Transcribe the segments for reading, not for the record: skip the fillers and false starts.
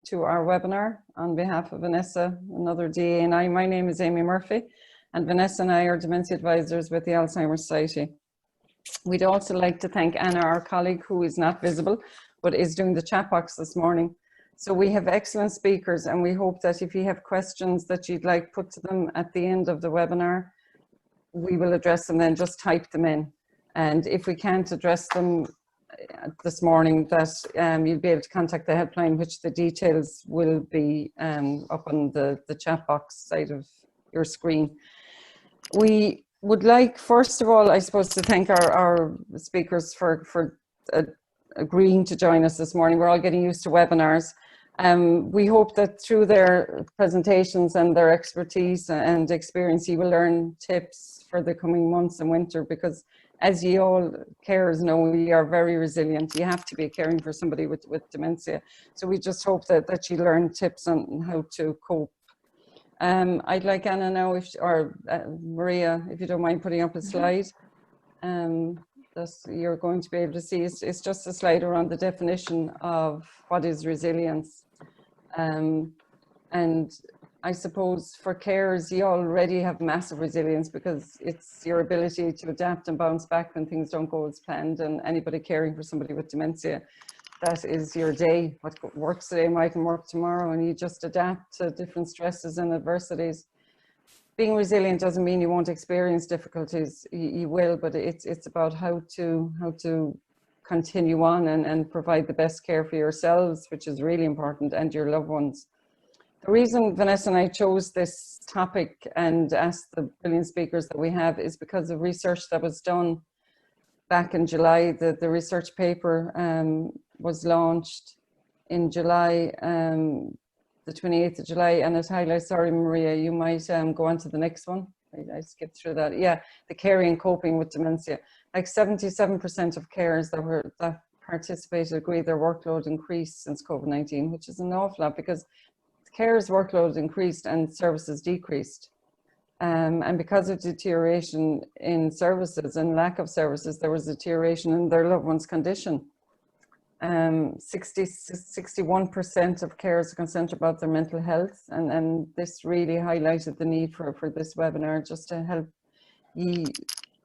to our webinar on behalf of Vanessa, another DA and I. My name is Amy Murphy, and Vanessa and I are Dementia Advisors with the Alzheimer's Society. We'd also like to thank Anna, our colleague, who is not visible, but is doing the chat box this morning. So we have excellent speakers, and we hope that if you have questions that you'd like put to them at the end of the webinar, we will address them, then just type them in. And if we can't address them this morning, that you'll be able to contact the helpline, which the details will be up on the chat box side of your screen. We would like, first of all, I suppose, to thank our speakers for agreeing to join us this morning. We're all getting used to webinars. We hope that through their presentations and their expertise and experience, you will learn tips for the coming months and winter, because as you all carers know, we are very resilient. You have to be caring for somebody with dementia. So we just hope that you learn tips on how to cope. I'd like Anna now, or Maria, if you don't mind putting up a slide. That you're going to be able to see. It's just a slide around the definition of what is resilience. And I suppose for carers, you already have massive resilience, because it's your ability to adapt and bounce back when things don't go as planned. And anybody caring for somebody with dementia, that is your day. What works today mightn't work tomorrow, and you just adapt to different stresses and adversities. Being resilient doesn't mean you won't experience difficulties. You will, but it's about how to continue on and provide the best care for yourselves, which is really important, and your loved ones. The reason Vanessa and I chose this topic and asked the brilliant speakers that we have is because of research that was done back in July. The research paper was launched in July, the 28th of July, and it highlights, sorry Maria, you might go on to the next one. I skipped through that. Yeah, the caring and coping with dementia. Like 77% of carers that participated agree their workload increased since COVID-19, which is an awful lot, because carers' workload increased and services decreased. And because of deterioration in services and lack of services, there was deterioration in their loved one's condition. 61% of carers are concerned about their mental health, and this really highlighted the need for this webinar, just to help you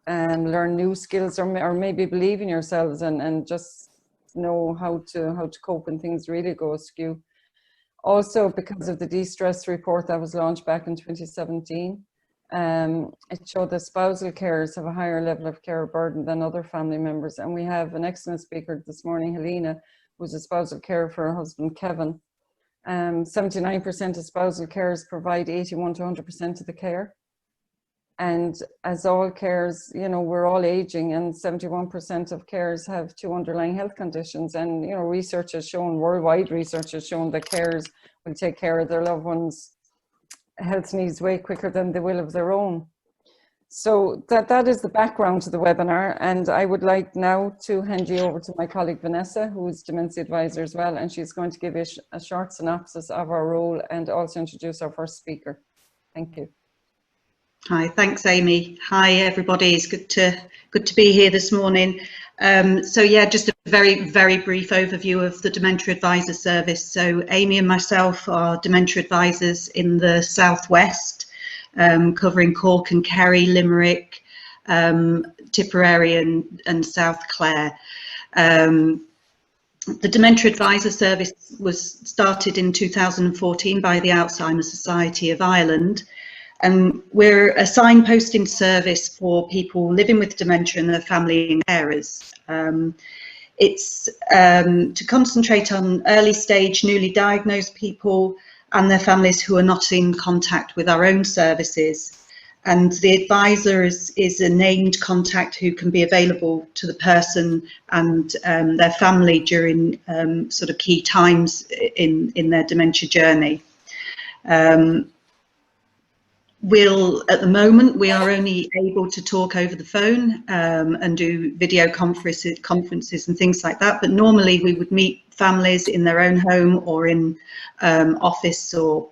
learn new skills, or maybe believe in yourselves and just know how to cope when things really go askew. Also, because of the de-stress report that was launched back in 2017, it showed that spousal carers have a higher level of care burden than other family members. And we have an excellent speaker this morning, Helena, who's a spousal carer for her husband, Kevin. 79% of spousal carers provide 81 to 100% of the care. And as all carers, you know, we're all aging, and 71% of carers have 2 underlying health conditions. And, you know, research has shown, worldwide research has shown, that carers will take care of their loved ones' health needs way quicker than they will of their own. So that is the background to the webinar, and I would like now to hand you over to my colleague Vanessa, who is Dementia Advisor as well, and she's going to give you a short synopsis of our role and also introduce our first speaker. Thank you. Hi, thanks Amy. Hi everybody, it's good to be here this morning. So yeah, just a very brief overview of the Dementia Advisor Service. So Amy and myself are Dementia Advisors in the Southwest, covering Cork and Kerry, Limerick, Tipperary and South Clare. The Dementia Advisor Service was started in 2014 by the Alzheimer's Society of Ireland. And we're a signposting service for people living with dementia and their family and carers. It's to concentrate on early stage newly diagnosed people and their families who are not in contact with our own services. And the advisor is a named contact who can be available to the person and their family during sort of key times in their dementia journey. At the moment, we are only able to talk over the phone and do video conferences and things like that. But normally we would meet families in their own home or in office or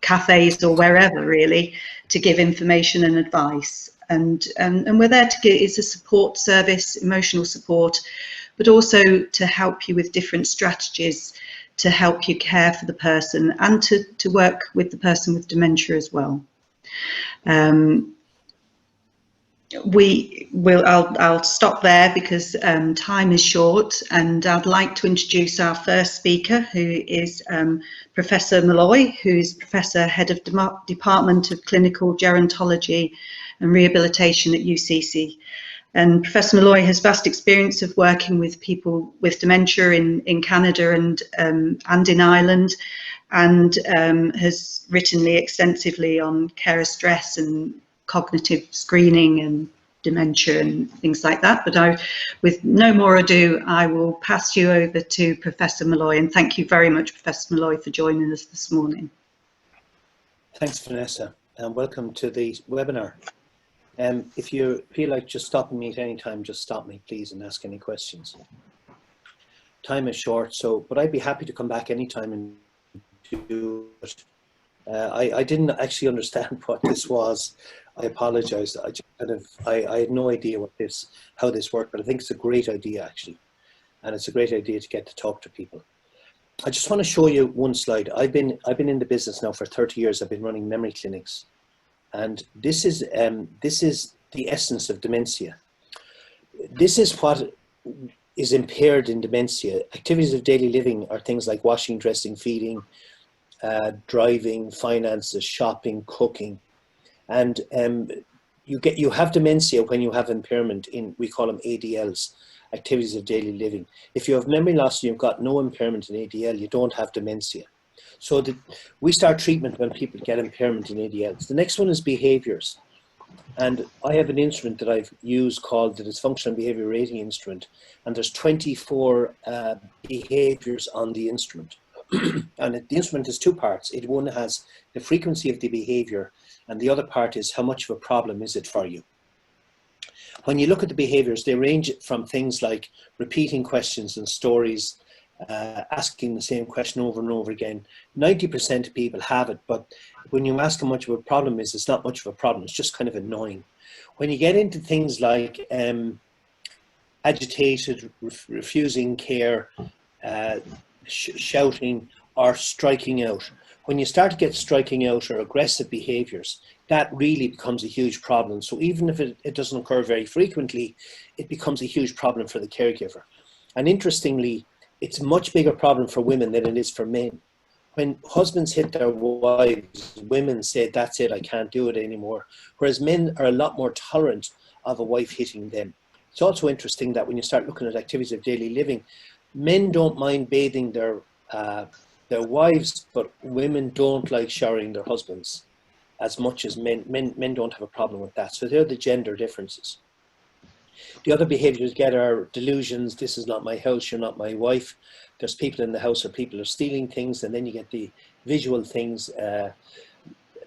cafes or wherever, really, to give information and advice. And we're there to give, it's a support service, emotional support, but also to help you with different strategies to help you care for the person and to work with the person with dementia as well. I'll stop there because time is short, and I'd like to introduce our first speaker, who is Professor Malloy, who is Professor Head of Department of Clinical Gerontology and Rehabilitation at UCC. And Professor Malloy has vast experience of working with people with dementia in Canada and in Ireland, and has written extensively on carer stress and cognitive screening and dementia and things like that. But with no more ado, I will pass you over to Professor Malloy, and thank you very much, Professor Malloy, for joining us this morning. Thanks, Vanessa, and welcome to the webinar. If you feel like just stopping me at any time, just stop me, please, and ask any questions. Time is short, but I'd be happy to come back anytime and do it. I didn't actually understand what this was. I apologize. I had no idea how this worked, but I think it's a great idea, actually, and it's a great idea to get to talk to people. I just want to show you one slide. I've been in the business now for 30 years. I've been running memory clinics. And this is the essence of dementia. This is what is impaired in dementia. Activities of daily living are things like washing, dressing, feeding, driving, finances, shopping, cooking. And you have dementia when you have impairment we call them ADLs, activities of daily living. If you have memory loss and you've got no impairment in ADL, you don't have dementia. So we start treatment when people get impairment in ADLs. The next one is behaviours. And I have an instrument that I've used called the Dysfunctional Behaviour Rating Instrument. And there's 24 behaviours on the instrument. And the instrument has two parts. One has the frequency of the behaviour, and the other part is how much of a problem is it for you. When you look at the behaviours, they range from things like repeating questions and stories, asking the same question over and over again. 90% of people have it, but when you ask how much of a problem is, it's not much of a problem. It's just kind of annoying. When you get into things like agitated, refusing care, shouting, or striking out, when you start to get striking out or aggressive behaviours, that really becomes a huge problem. So even if it doesn't occur very frequently, it becomes a huge problem for the caregiver. And interestingly, it's a much bigger problem for women than it is for men. When husbands hit their wives, women say, that's it, I can't do it anymore. Whereas men are a lot more tolerant of a wife hitting them. It's also interesting that when you start looking at activities of daily living, men don't mind bathing their wives, but women don't like showering their husbands as much as men. Men don't have a problem with that. So they're the gender differences. The other behaviours you get are delusions. This is not my house, you're not my wife. There's people in the house or people are stealing things. And then you get the visual things,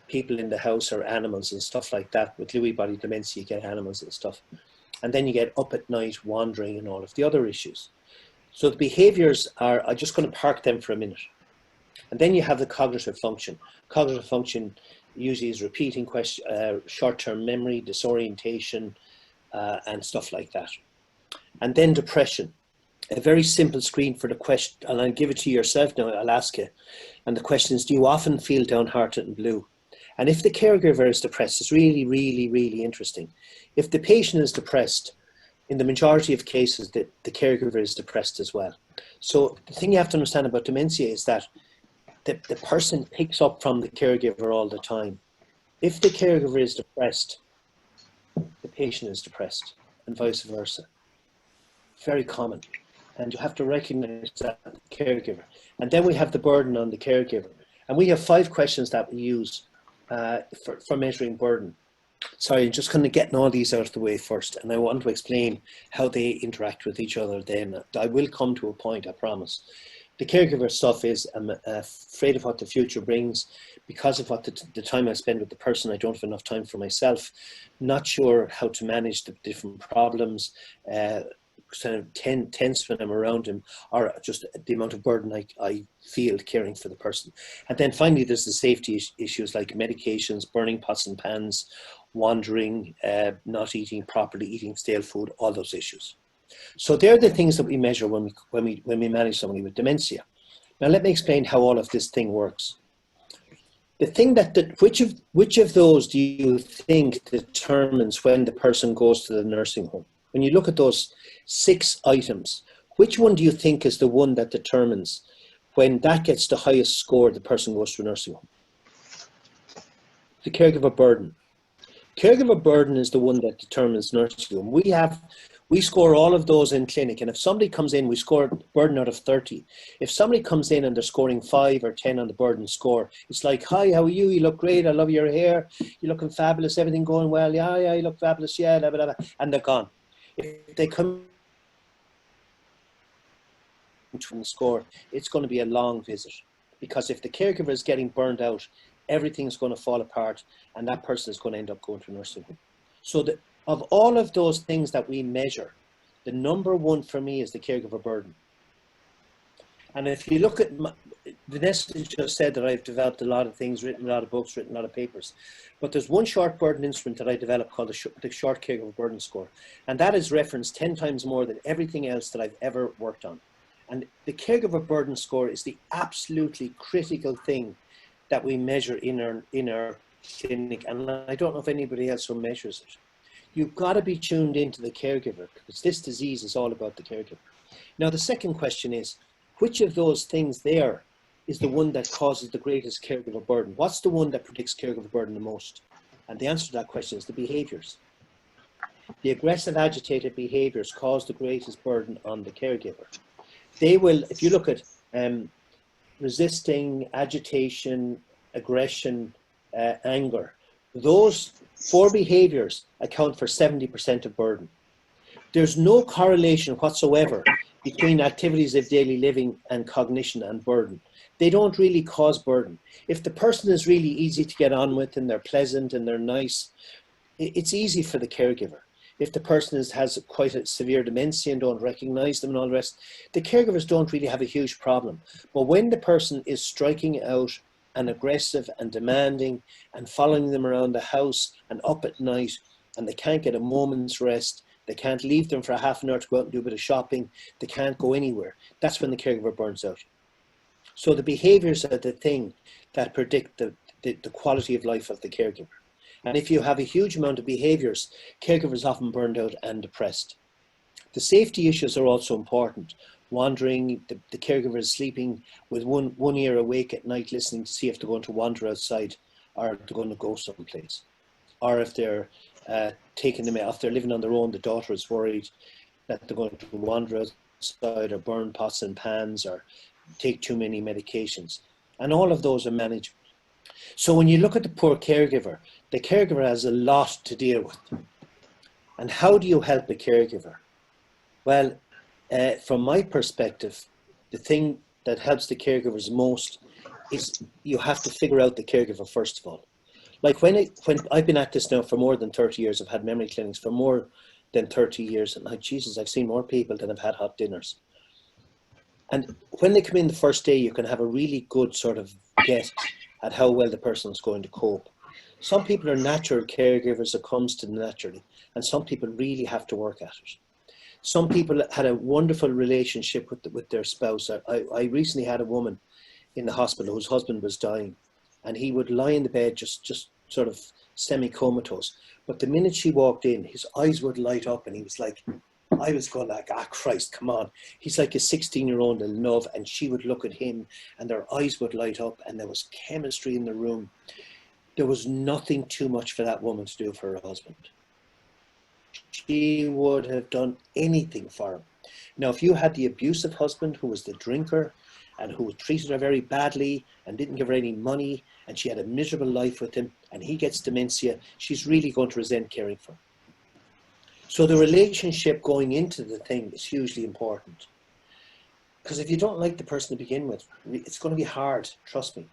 people in the house or animals and stuff like that. With Lewy body dementia, you get animals and stuff. And then you get up at night, wandering, and all of the other issues. So the behaviours are, I'm just going to park them for a minute. And then you have the cognitive function. Cognitive function usually is repeating question, short-term memory, disorientation, and stuff like that. And then depression. A very simple screen for the question, and I'll give it to you yourself now, I'll ask you. And the question is, do you often feel downhearted and blue? And if the caregiver is depressed, it's really, really, really interesting. If the patient is depressed, in the majority of cases, the caregiver is depressed as well. So the thing you have to understand about dementia is that the person picks up from the caregiver all the time. If the caregiver is depressed, the patient is depressed, and vice versa. Very common. And you have to recognize that caregiver. And then we have the burden on the caregiver. And we have 5 questions that we use for measuring burden. Sorry, I'm just kind of getting all these out of the way first. And I want to explain how they interact with each other then. I will come to a point, I promise. The caregiver stuff is, I'm afraid of what the future brings. Because of what the time I spend with the person, I don't have enough time for myself. Not sure how to manage the different problems. Kind of tense when I'm around him, or just the amount of burden I feel caring for the person. And then finally, there's the safety issues like medications, burning pots and pans, wandering, not eating properly, eating stale food, all those issues. So they're the things that we measure when we manage somebody with dementia. Now let me explain how all of this thing works. The thing which of those do you think determines when the person goes to the nursing home? When you look at those 6 items, which one do you think is the one that determines when that gets the highest score, the person goes to a nursing home? The caregiver burden. Caregiver burden is the one that determines nursing home. We score all of those in clinic, and if somebody comes in, we score burden out of 30. If somebody comes in and they're scoring 5 or 10 on the burden score, it's like, hi, how are you? You look great. I love your hair. You're looking fabulous. Everything going well. Yeah, you look fabulous. Yeah, blah, blah, blah. And they're gone. If they come to the score, it's going to be a long visit, because if the caregiver is getting burned out, everything's going to fall apart, and that person is going to end up going to a nursing home. So of all of those things that we measure, the number one for me is the caregiver burden. And if you look at Vanessa just said that I've developed a lot of things, written a lot of books, written a lot of papers, but there's one short burden instrument that I developed called the short caregiver burden score, and that is referenced 10 times more than everything else that I've ever worked on. And the caregiver burden score is the absolutely critical thing that we measure in our clinic, and I don't know if anybody else who measures it. You've got to be tuned into the caregiver, because this disease is all about the caregiver. Now, the second question is, which of those things there is the one that causes the greatest caregiver burden? What's the one that predicts caregiver burden the most? And the answer to that question is the behaviors. The aggressive, agitated behaviors cause the greatest burden on the caregiver. They will, if you look at resisting, agitation, aggression, anger, those 4 behaviors account for 70% of burden. There's no correlation whatsoever between activities of daily living and cognition and burden. They don't really cause burden. If the person is really easy to get on with and they're pleasant and they're nice, it's easy for the caregiver. If the person has quite a severe dementia and don't recognize them and all the rest, the caregivers don't really have a huge problem. But when the person is striking out and aggressive and demanding and following them around the house and up at night, and they can't get a moment's rest, they can't leave them for a half an hour to go out and do a bit of shopping, they can't go anywhere, that's when the caregiver burns out. So the behaviors are the thing that predict the quality of life of the caregiver. And if you have a huge amount of behaviors, caregivers often burned out and depressed. The safety issues are also important. Wandering, the caregiver is sleeping with one ear awake at night, listening to see if they're going to wander outside or they're going to go someplace. Or if they're taking them out, if they're living on their own, the daughter is worried that they're going to wander outside or burn pots and pans or take too many medications. And all of those are managed. So when you look at the poor caregiver, the caregiver has a lot to deal with. And how do you help a caregiver? Well, from my perspective, the thing that helps the caregivers most is you have to figure out the caregiver first of all. Like when I've been at this now for more than 30 years, I've had memory clinics for more than 30 years, and like, Jesus, I've seen more people than have had hot dinners. And when they come in the first day, you can have a really good sort of guess at how well the person is going to cope. Some people are natural caregivers, it comes to them naturally, and some people really have to work at it. Some people had a wonderful relationship with their spouse. I recently had a woman in the hospital whose husband was dying, and he would lie in the bed just sort of semi-comatose. But the minute she walked in, his eyes would light up, and he was like, I was going like, ah, Christ, come on. He's like a 16-year-old in love, and she would look at him, and their eyes would light up, and there was chemistry in the room. There was nothing too much for that woman to do for her husband. She would have done anything for him. Now, if you had the abusive husband who was the drinker and who treated her very badly and didn't give her any money, and she had a miserable life with him, and he gets dementia, she's really going to resent caring for him. So the relationship going into the thing is hugely important. Because if you don't like the person to begin with, it's going to be hard, trust me.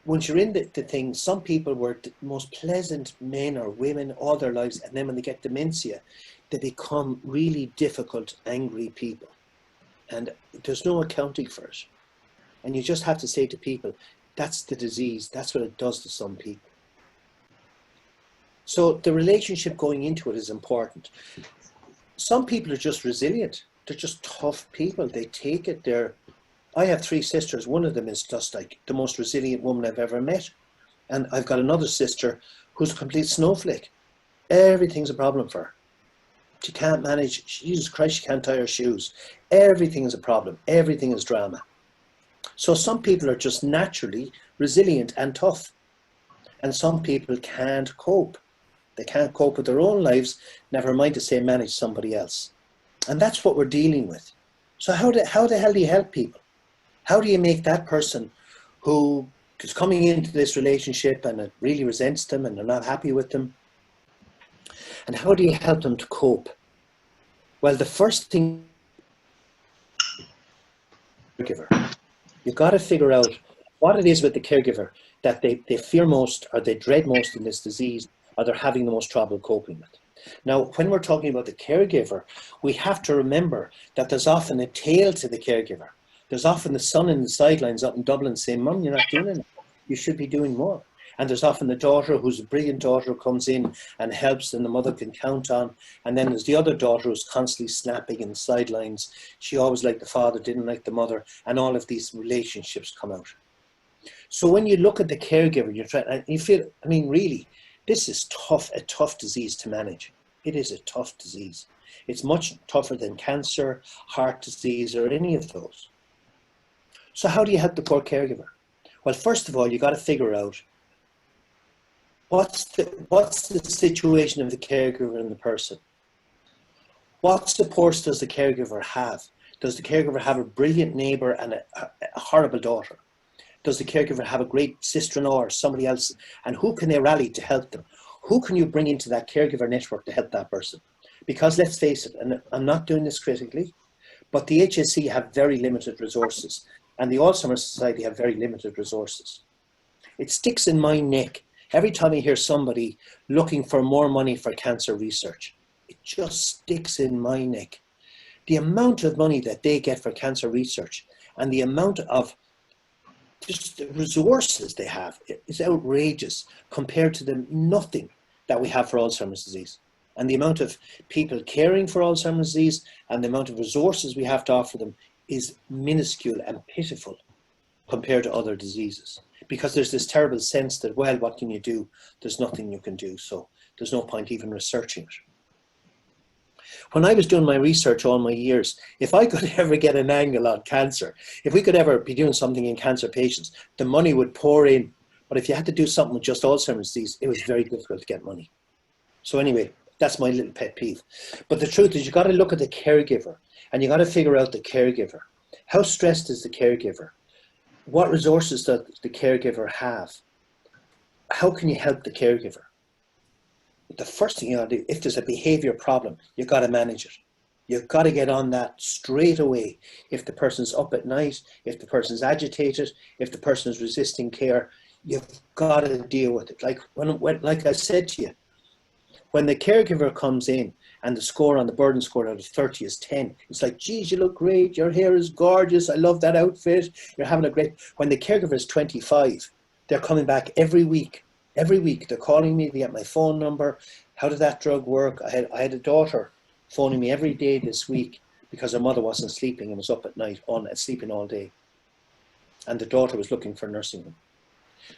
Once you're in the thing, some people were the most pleasant men or women all their lives, and then when they get dementia, they become really difficult, angry people. And there's no accounting for it. And you just have to say to people, that's the disease, that's what it does to some people. So the relationship going into it is important. Some people are just resilient. They're just tough people. They take it. I have 3 sisters. One of them is just like the most resilient woman I've ever met. And I've got another sister who's a complete snowflake. Everything's a problem for her. She can't manage. Jesus Christ, she can't tie her shoes. Everything is a problem. Everything is drama. So some people are just naturally resilient and tough. And some people can't cope. They can't cope with their own lives, never mind to say manage somebody else. And that's what we're dealing with. So how the hell do you help people? How do you make that person who is coming into this relationship and it really resents them and they're not happy with them, and how do you help them to cope? Well, the first thing, caregiver. You've got to figure out what it is with the caregiver that they fear most or they dread most in this disease, or they're having the most trouble coping with. Now, when we're talking about the caregiver, we have to remember that there's often a tail to the caregiver. There's often the son in the sidelines up in Dublin saying, Mum, you're not doing enough. You should be doing more. And there's often the daughter who's a brilliant daughter who comes in and helps and the mother can count on. And then there's the other daughter who's constantly snapping in the sidelines. She always liked the father, didn't like the mother, and all of these relationships come out. So when you look at the caregiver, you're trying, and you feel, I mean, really, this is tough, a tough disease to manage. It is a tough disease. It's much tougher than cancer, heart disease, or any of those. So how do you help the poor caregiver? Well, first of all, you got to figure out what's the situation of the caregiver and the person. What supports does the caregiver have? Does the caregiver have a brilliant neighbour and a horrible daughter? Does the caregiver have a great sister-in-law or somebody else? And who can they rally to help them? Who can you bring into that caregiver network to help that person? Because let's face it, and I'm not doing this critically, but the HSE have very limited resources and the Alzheimer's Society have very limited resources. It sticks in my neck every time I hear somebody looking for more money for cancer research. It just sticks in my neck. The amount of money that they get for cancer research and the amount of just the resources they have is outrageous compared to the nothing that we have for Alzheimer's disease. And the amount of people caring for Alzheimer's disease and the amount of resources we have to offer them is minuscule and pitiful compared to other diseases. Because there's this terrible sense that, well, what can you do? There's nothing you can do, so there's no point even researching it. When I was doing my research all my years, if I could ever get an angle on cancer, if we could ever be doing something in cancer patients, the money would pour in. But if you had to do something with just Alzheimer's disease, it was very difficult to get money. So anyway, that's my little pet peeve. But the truth is, you've got to look at the caregiver and you've got to figure out the caregiver. How stressed is the caregiver? What resources does the caregiver have? How can you help the caregiver? The first thing you got to do, if there's a behavior problem, you've got to manage it. You've got to get on that straight away. If the person's up at night, if the person's agitated, if the person is resisting care, you've got to deal with it. Like like I said to you, when the caregiver comes in and the score on the burden score out of 30 is 10, it's like, geez, you look great. Your hair is gorgeous. I love that outfit. You're having a great... When the caregiver is 25, they're coming back every week. Every week they're calling me, they get my phone number. How did that drug work? I had a daughter phoning me every day this week because her mother wasn't sleeping and was up at night, sleeping all day. And the daughter was looking for a nursing home.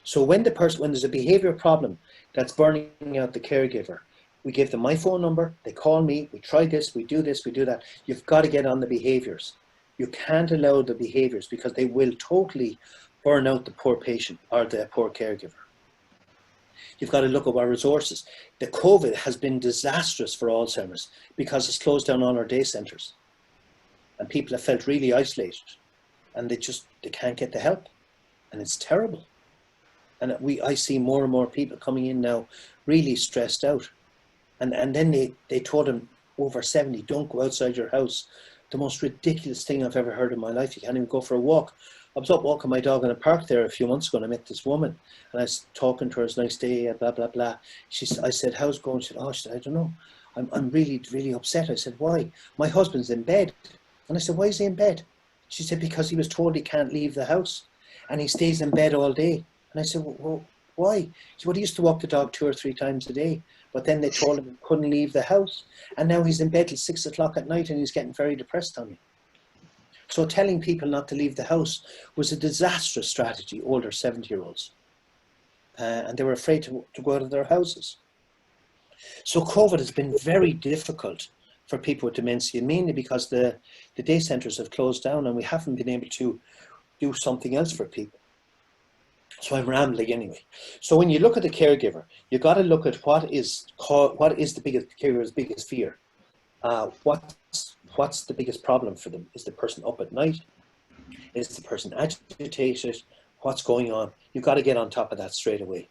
So when there's a behavior problem that's burning out the caregiver, we give them my phone number, they call me, we try this, we do that. You've got to get on the behaviors. You can't allow the behaviors because they will totally burn out the poor patient or the poor caregiver. You've got to look at our resources. The COVID has been disastrous for Alzheimer's because it's closed down all our day centres. And people have felt really isolated and they can't get the help. And it's terrible. And I see more and more people coming in now really stressed out. And then they told them over 70, don't go outside your house. The most ridiculous thing I've ever heard in my life. You can't even go for a walk. I was up walking my dog in a park there a few months ago and I met this woman and I was talking to her, it's a nice day, blah, blah, blah. I said, how's it going? She said, I don't know. I'm really, really upset. I said, why? My husband's in bed. And I said, why is he in bed? She said, because he was told he can't leave the house and he stays in bed all day. And I said, well, why? She said, well, he used to walk the dog 2 or 3 times a day, but then they told him he couldn't leave the house. And now he's in bed till 6 o'clock at night and he's getting very depressed on me. So telling people not to leave the house was a disastrous strategy, older 70-year-olds. And they were afraid to go out of their houses. So COVID has been very difficult for people with dementia, mainly because the day centres have closed down and we haven't been able to do something else for people. So I'm rambling anyway. So when you look at the caregiver, you've got to look at what is the caregiver's biggest fear. What's the biggest problem for them? Is the person up at night? Is the person agitated? What's going on? You've got to get on top of that straight away.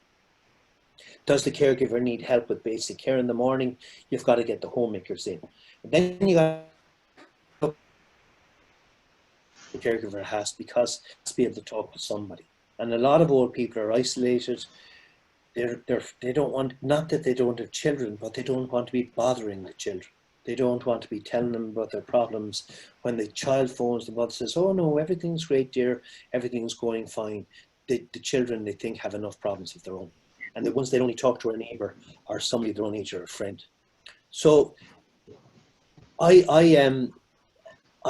Does the caregiver need help with basic care in the morning? You've got to get the homemakers in. And then you got to look at the caregiver has, because he has to be able to talk to somebody. And a lot of old people are isolated. They don't want, not that they don't have children, but they don't want to be bothering the children. They don't want to be telling them about their problems. When the child phones, the mother says, oh no, everything's great, dear, everything's going fine. The children, they think, have enough problems of their own. And the ones they only talk to a neighbour or somebody their own age or a friend. So I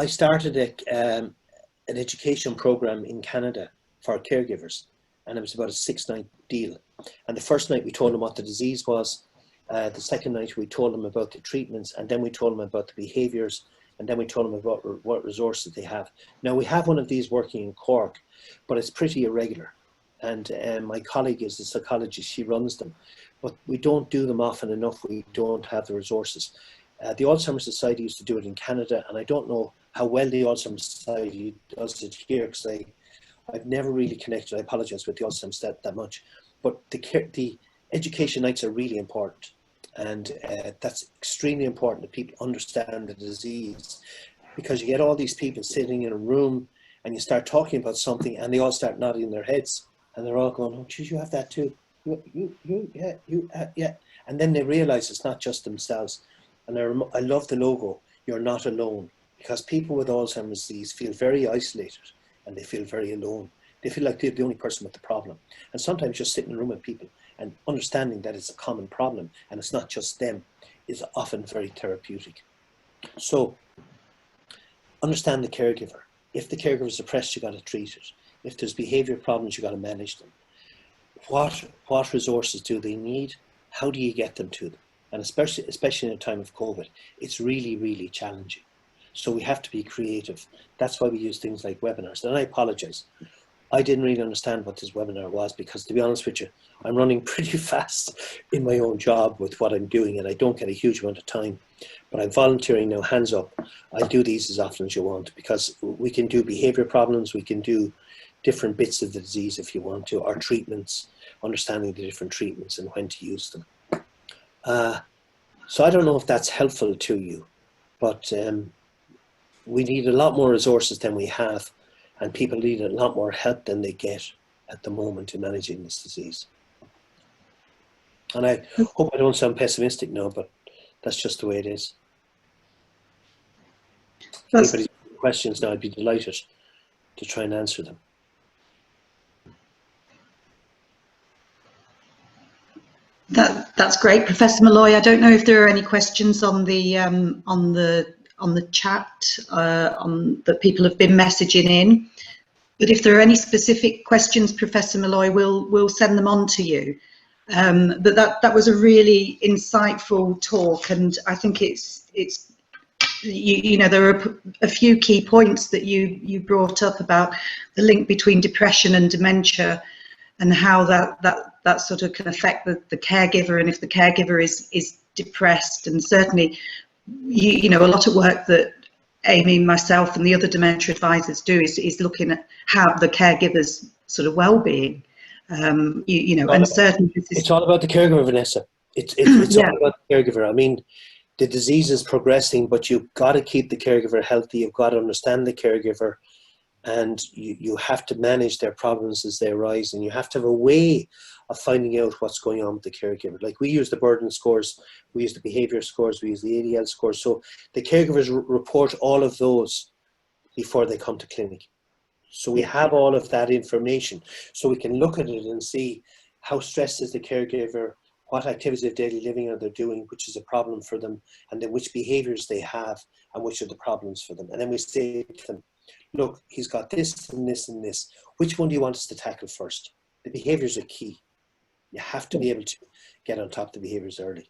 started an education program in Canada for caregivers, and it was about a 6-night deal. And the first night we told them what the disease was. The second night we told them about the treatments, and then we told them about the behaviours, and then we told them about what resources they have. Now we have one of these working in Cork, but it's pretty irregular. And my colleague is a psychologist, she runs them. But we don't do them often enough, we don't have the resources. The Alzheimer's Society used to do it in Canada, and I don't know how well the Alzheimer's Society does it here, because I've never really connected, I apologise, with the Alzheimer's that much. But the education nights are really important. And that's extremely important that people understand the disease, because you get all these people sitting in a room and you start talking about something and they all start nodding their heads and they're all going, oh geez, you have that too, yeah, and then they realize it's not just themselves. And I love the logo, you're not alone, because people with Alzheimer's disease feel very isolated and they feel very alone. They feel like they're the only person with the problem. And sometimes just sitting in a room with people and understanding that it's a common problem and it's not just them is often very therapeutic. So understand the caregiver. If the caregiver is depressed, you got to treat it. If there's behavior problems, you got to manage them. What resources do they need? How do you get them to them? And especially in a time of COVID, it's really, really challenging. So we have to be creative. That's why we use things like webinars. And I apologize. I didn't really understand what this webinar was, because to be honest with you, I'm running pretty fast in my own job with what I'm doing and I don't get a huge amount of time. But I'm volunteering now, hands up. I'll do these as often as you want, because we can do behavior problems, we can do different bits of the disease if you want to, or treatments, understanding the different treatments and when to use them. So I don't know if that's helpful to you, but we need a lot more resources than we have. And people need a lot more help than they get at the moment in managing this disease. And I hope I don't sound pessimistic now, but that's just the way it is. If anybody's got questions now, I'd be delighted to try and answer them. That's great, Professor Malloy. I don't know if there are any questions on the chat that people have been messaging in, but if there are any specific questions, Professor Malloy, we'll send them on to you. But that was a really insightful talk, and I think it's you know, there are a few key points that you brought up about the link between depression and dementia, and how that sort of can affect the caregiver, and if the caregiver is depressed. And certainly, you know, a lot of work that Amy, myself and the other dementia advisors do is looking at how the caregiver's sort of well-being, you know, and certainly it's all about the caregiver, Vanessa. It's yeah. all about the caregiver. I mean, the disease is progressing, but you've got to keep the caregiver healthy. You've got to understand the caregiver, and you have to manage their problems as they arise, and you have to have a way of finding out what's going on with the caregiver. Like, we use the burden scores, we use the behavior scores, we use the ADL scores. So the caregivers report all of those before they come to clinic. So we have all of that information, so we can look at it and see how stressed is the caregiver, what activities of daily living are they doing, which is a problem for them, and then which behaviors they have and which are the problems for them. And then we say to them, look, he's got this and this and this. Which one do you want us to tackle first? The behaviours are key. You have to be able to get on top of the behaviours early.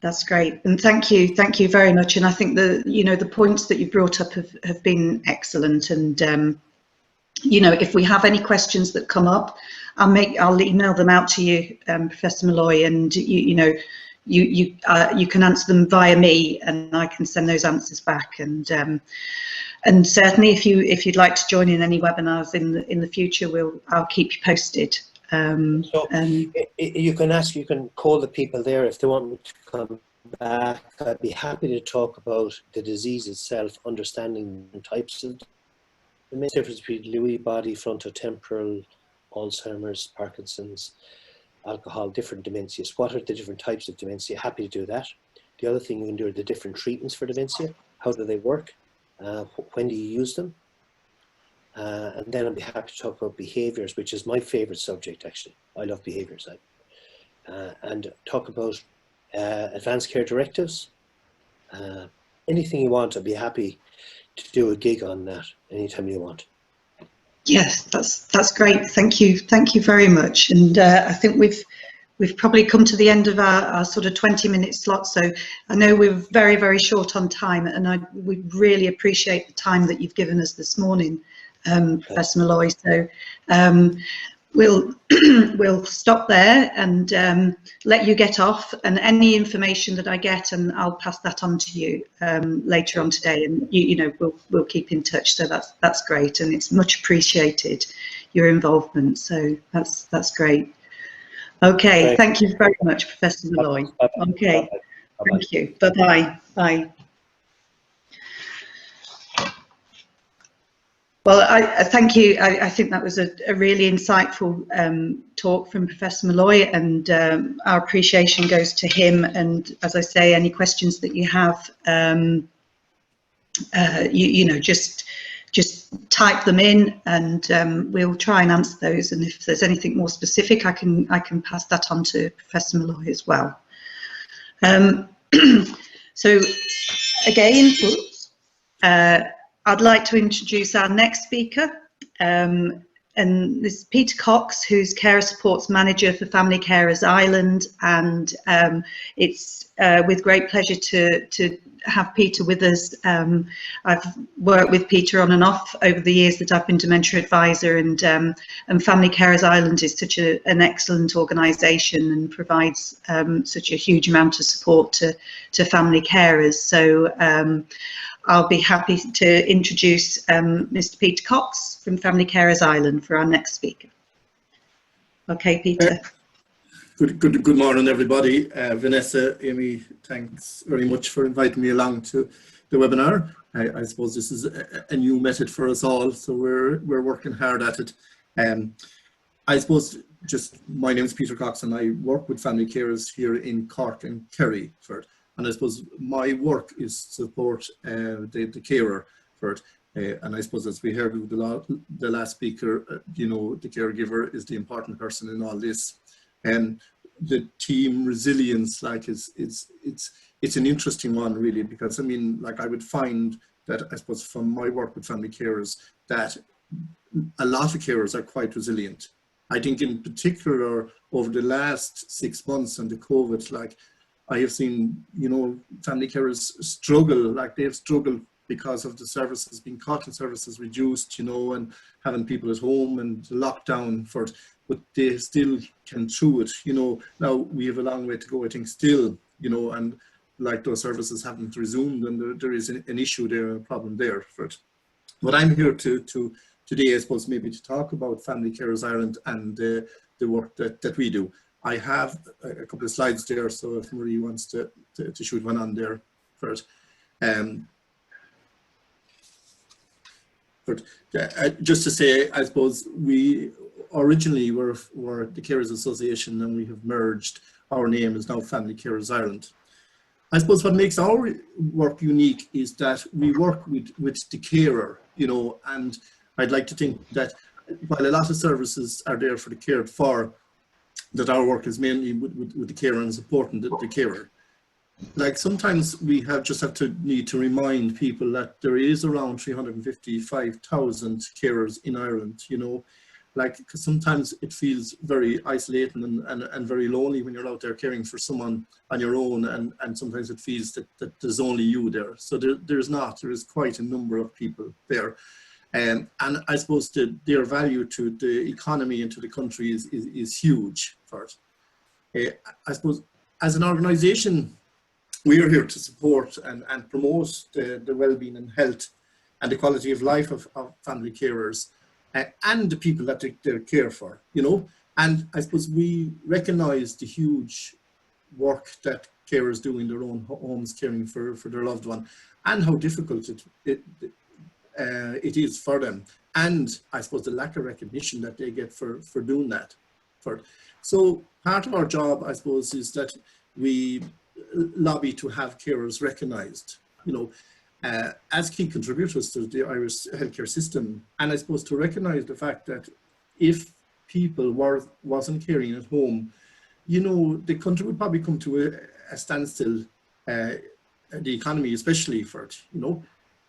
That's great, and thank you very much. And I think the points that you brought up have been excellent. And if we have any questions that come up, I'll email them out to you, Professor Malloy, and you can answer them via me, and I can send those answers back. And certainly, if you'd like to join in any webinars in the future, I'll keep you posted. You can call the people there if they want me to come back. I'd be happy to talk about the disease itself, understanding types of the main difference between Lewy body, frontotemporal, Alzheimer's, Parkinson's, alcohol, different dementias. What are the different types of dementia? Happy to do that. The other thing you can do are the different treatments for dementia. How do they work? When do you use them? And then I'll be happy to talk about behaviours, which is my favourite subject, actually. I love behaviours. And talk about advanced care directives. Anything you want, I'll be happy to do a gig on that anytime you want. Yes, that's great. Thank you very much. And I think we've probably come to the end of our sort of 20-minute slot. So I know we're very, very short on time, and we really appreciate the time that you've given us this morning, Professor Malloy. So we'll stop there and let you get off, and any information that I get, and I'll pass that on to you later on today, and we'll keep in touch. So that's great, and it's much appreciated, your involvement. So that's great. Okay, thank you very much, Professor Malloy. Okay, thank you. Bye-bye. Bye. Well, I thank you. I think that was a really insightful talk from Professor Malloy, and our appreciation goes to him. And as I say, any questions that you have, just type them in, and we'll try and answer those. And if there's anything more specific, I can pass that on to Professor Malloy as well. So again, I'd like to introduce our next speaker, and this is Peter Cox, who's Carer Supports Manager for Family Carers Ireland, and it's with great pleasure to have Peter with us. I've worked with Peter on and off over the years that I've been Dementia Advisor, and Family Carers Ireland is such an excellent organisation and provides such a huge amount of support to family carers. So I'll be happy to introduce Mr. Peter Cox from Family Carers Ireland for our next speaker. Okay, Peter. Good morning, everybody. Vanessa, Amy, thanks very much for inviting me along to the webinar. I suppose this is a new method for us all, so we're working hard at it. I suppose my name is Peter Cox, and I work with family carers here in Cork and Kerry. And I suppose my work is to support the carer for it. And I suppose, as we heard with the last speaker, the caregiver is the important person in all this. And the team resilience, it's an interesting one, really, because I would find that, I suppose, from my work with family carers, that a lot of carers are quite resilient. I think in particular over the last 6 months and the COVID, I have seen, family carers struggle, they've struggled because of the services being cut and services reduced, and having people at home and lockdown for it, but they still can through it, Now we have a long way to go, I think, still, and those services haven't resumed, and there is an issue there, a problem there for it. But I'm here today, I suppose, maybe to talk about Family Carers Ireland and the work that we do. I have a couple of slides there, so if Marie wants to shoot one on there first. But just to say, I suppose we originally were the Carers Association, and we have merged. Our name is now Family Carers Ireland. I suppose what makes our work unique is that we work with the carer, and I'd like to think that while a lot of services are there for the cared for, that our work is mainly with the carer and supporting the carer. like sometimes we just have to need to remind people that there is around 355,000 carers in Ireland, you know, like, because sometimes it feels very isolating and very lonely when you're out there caring for someone on your own, and sometimes it feels that there's only you there. So there is quite a number of people there. And I suppose their value to the economy and to the country is huge for it. I suppose as an organisation, we are here to support and promote the well-being and health and the quality of life of family carers and the people that they care for, you know. And I suppose we recognise the huge work that carers do in their own homes caring for their loved one, and how difficult it is for them, and I suppose the lack of recognition that they get for doing that. So part of our job, I suppose, is that we lobby to have carers recognised, you know, as key contributors to the Irish healthcare system, and I suppose to recognise the fact that if people wasn't caring at home, you know, the country would probably come to a standstill, the economy especially for it, you know.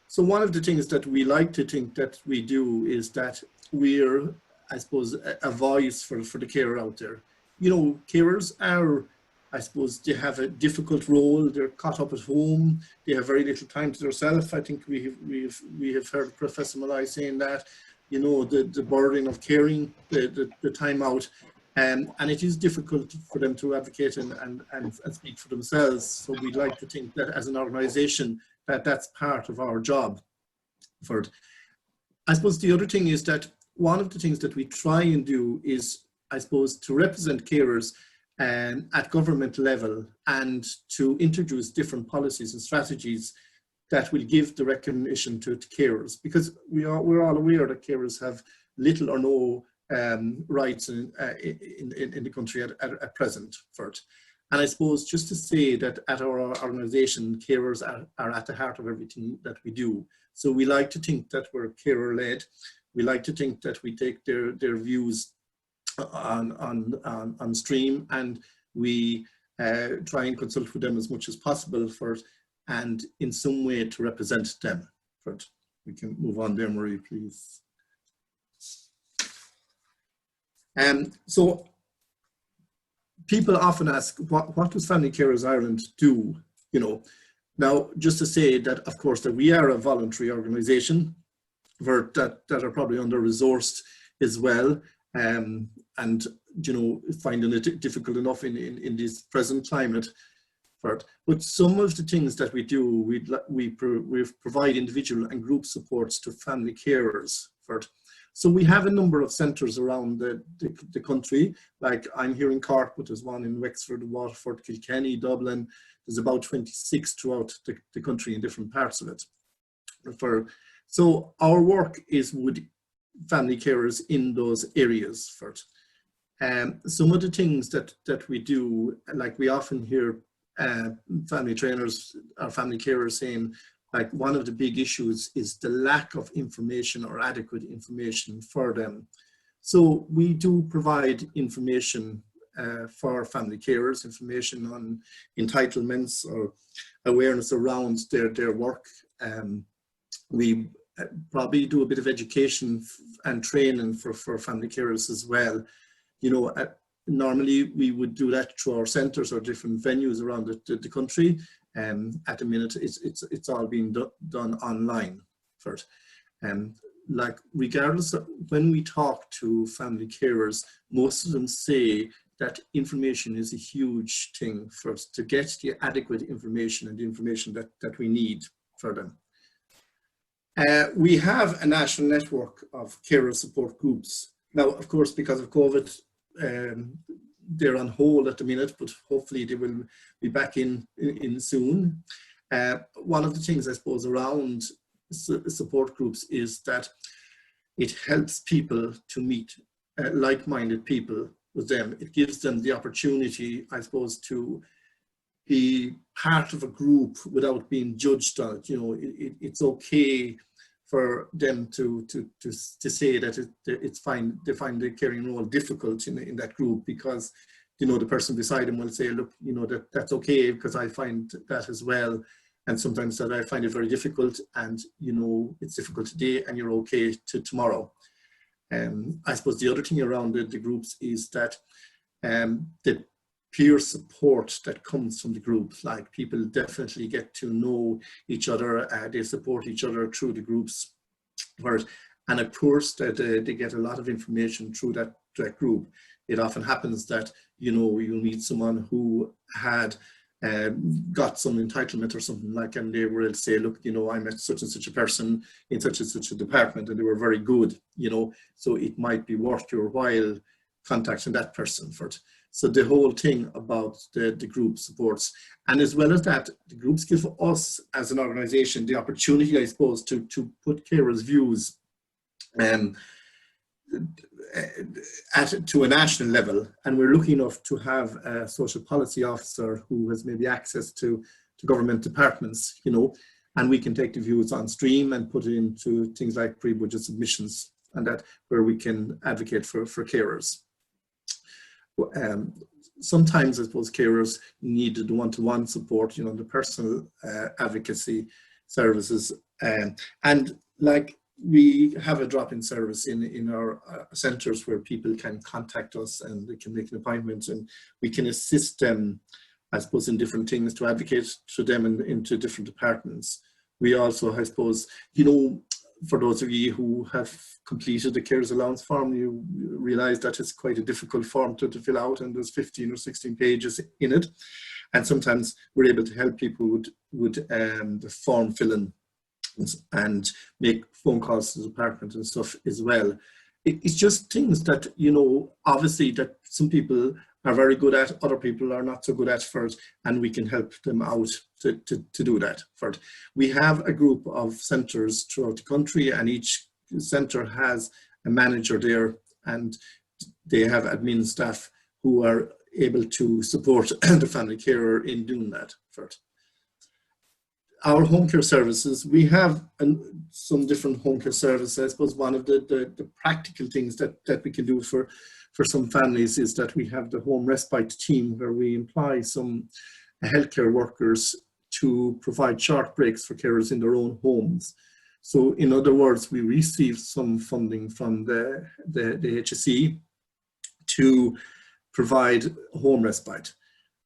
So one of the things that we like to think that we do is that we're, I suppose, a voice for the carer out there. You know, carers are, I suppose, they have a difficult role. They're caught up at home. They have very little time to themselves. I think we have heard Professor Malloy saying that, you know, the burden of caring, the time out, and it is difficult for them to advocate and speak for themselves. So we'd like to think that as an organisation, that's part of our job for it. I suppose the other thing is that one of the things that we try and do is, I suppose, to represent carers at government level and to introduce different policies and strategies that will give the recognition to carers, because we're all aware that carers have little or no rights in the country at present for it. And I suppose just to say that at our organisation, carers are at the heart of everything that we do. So we like to think that we're carer-led. We like to think that we take their views on stream, and we try and consult with them as much as possible for it, and in some way to represent them for it. We can move on there, Marie, please. So people often ask, what does Family Carers Ireland do? You know, now just to say that, of course, that we are a voluntary organisation that are probably under-resourced as well, and you know, finding it difficult enough in this present climate for it. But some of the things that we do, we provide individual and group supports to family carers for it. So we have a number of centres around the country, like I'm here in Cork, but there's one in Wexford, Waterford, Kilkenny, Dublin. There's about 26 throughout the country in different parts of it. So our work is with family carers in those areas for it. Some of the things that we do, like we often hear family trainers or family carers saying, like, one of the big issues is the lack of information or adequate information for them. So we do provide information for family carers, information on entitlements or awareness around their work. We probably do a bit of education and training for family carers as well. You know, normally we would do that through our centres or different venues around the country. At the minute, it's all being done online for it. Like, regardless of, when we talk to family carers, most of them say that information is a huge thing for us to get the adequate information and the information that we need for them. We have a national network of carer support groups. Now, of course, because of COVID, they're on hold at the minute, but hopefully they will be back in soon. One of the things, I suppose, around support groups is that it helps people to meet like-minded people with them. It gives them the opportunity, I suppose, to be part of a group without being judged on it. You know, it's okay for them to say that it's fine. They find the caring role difficult in that group because you know, the person beside him will say, look, you know, that's okay, because I find that as well. And sometimes that I find it very difficult, and, you know, it's difficult today and you're okay tomorrow. I suppose the other thing around the groups is that the peer support that comes from the group, like people definitely get to know each other, they support each other through the groups, and of course that they get a lot of information through that group. It often happens that, you know, you'll meet someone who had got some entitlement or something like, and they will say, look, you know, I met such and such a person in such and such a department and they were very good, you know, so it might be worth your while contacting that person for it. So the whole thing about the group supports, and as well as that, the groups give us as an organisation the opportunity, I suppose, to put carers' views to a national level. And we're lucky enough to have a social policy officer who has maybe access to government departments, you know, and we can take the views on stream and put it into things like pre-budget submissions, and that where we can advocate for carers. Sometimes I suppose carers need the one-to-one support, you know, the personal advocacy services, and like we have a drop-in service in our centres where people can contact us and they can make an appointment, and we can assist them, I suppose, in different things to advocate to them into different departments. We also, I suppose, you know, for those of you who have completed the carers allowance form, you realise that it's quite a difficult form to fill out, and there's 15 or 16 pages in it. And sometimes we're able to help people with the form filling and make phone calls to the department and stuff as well. It's just things that, you know, obviously that some people are very good at, other people are not so good at first, and we can help them out to do that first. We have a group of centres throughout the country, and each centre has a manager there, and they have admin staff who are able to support the family carer in doing that first. Our home care services, we have some different home care services. I suppose one of the practical things that we can do for some families is that we have the home respite team, where we employ some healthcare workers to provide short breaks for carers in their own homes. So in other words, we receive some funding from the HSE to provide home respite.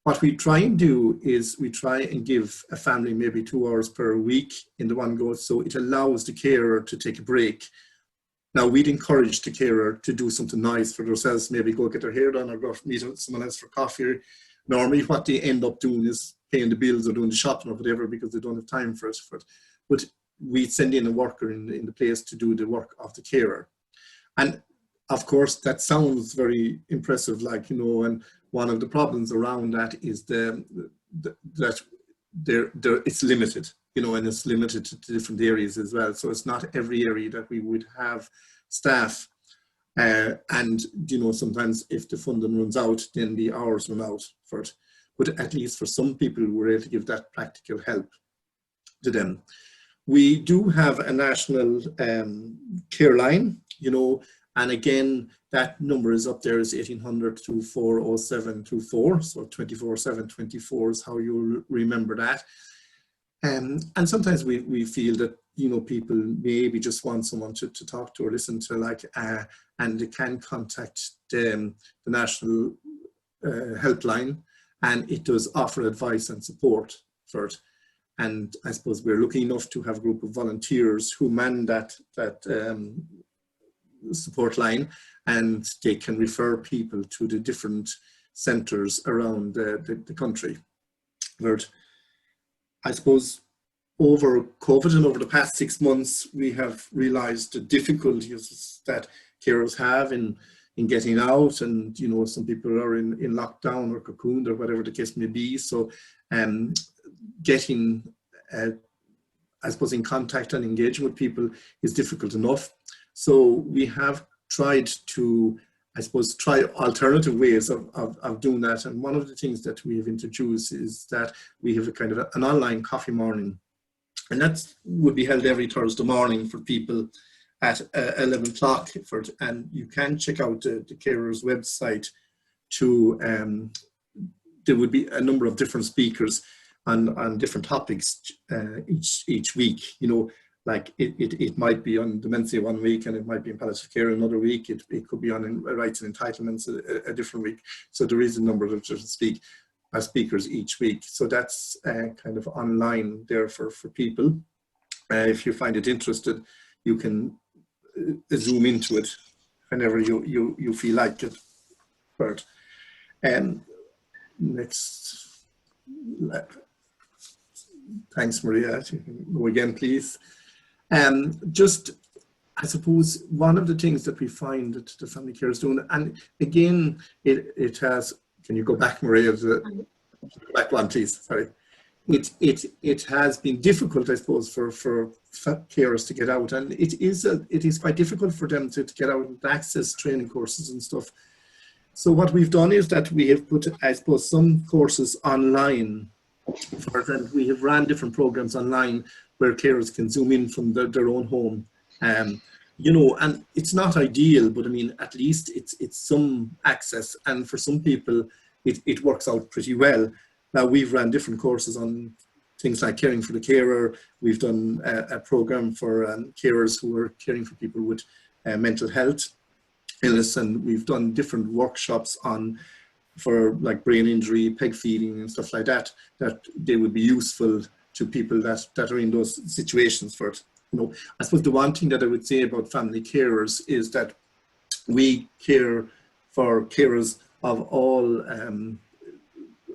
What we try and do is we try and give a family maybe 2 hours per week in the one go, so it allows the carer to take a break. Now, we'd encourage the carer to do something nice for themselves, maybe go get their hair done or go meet someone else for coffee. Normally what they end up doing is paying the bills or doing the shopping or whatever, because they don't have time for it. But we send in a worker in the place to do the work of the carer. And of course, that sounds very impressive, like, you know, and one of the problems around that is that it's limited, you know, and it's limited to different areas as well. So it's not every area that we would have staff. And, you know, sometimes if the funding runs out, then the hours run out for it. But at least for some people, we're able to give that practical help to them. We do have a national care line, you know, and again, that number is up there, is 1800 240724. So 24/724 is how you'll remember that. And sometimes we feel that, you know, people maybe just want someone to talk to or listen to, like, and they can contact the national helpline, and it does offer advice and support for it. And I suppose we're lucky enough to have a group of volunteers who man that support line, and they can refer people to the different centres around the country. But I suppose over COVID and over the past 6 months, we have realised the difficulties that carers have in getting out, and, you know, some people are in lockdown or cocooned or whatever the case may be. So getting, I suppose, in contact and engaging with people is difficult enough. So we have tried to, I suppose, try alternative ways of doing that. And one of the things that we have introduced is that we have a kind of an online coffee morning. And that would be held every Thursday morning for people at 11 o'clock. And you can check out the carers website to, there would be a number of different speakers on different topics each week. You know, like it might be on dementia one week, and it might be in palliative care another week. It could be on rights and entitlements a different week. So there is a number of different speakers each week. So that's kind of online there for people. If you find it interested, you can zoom into it whenever you feel like it. But next, thanks, Maria. You can go again, please. Just, I suppose, one of the things that we find that the family care is doing, and again, it has. Can you go back, Maria? Back one, please. Sorry. It has been difficult, I suppose, for carers to get out, and it is quite difficult for them to get out and access training courses and stuff. So what we've done is that we have put, I suppose, some courses online. For example, we have ran different programs online where carers can zoom in from their own home. You know, and it's not ideal, but I mean, at least it's some access, and for some people, it works out pretty well. Now, we've ran different courses on things like caring for the carer. We've done a program for carers who are caring for people with mental health illness, and we've done different workshops for like brain injury, peg feeding and stuff like that, that they would be useful to people that are in those situations for it. You know, I suppose the one thing that I would say about family carers is that we care for carers of all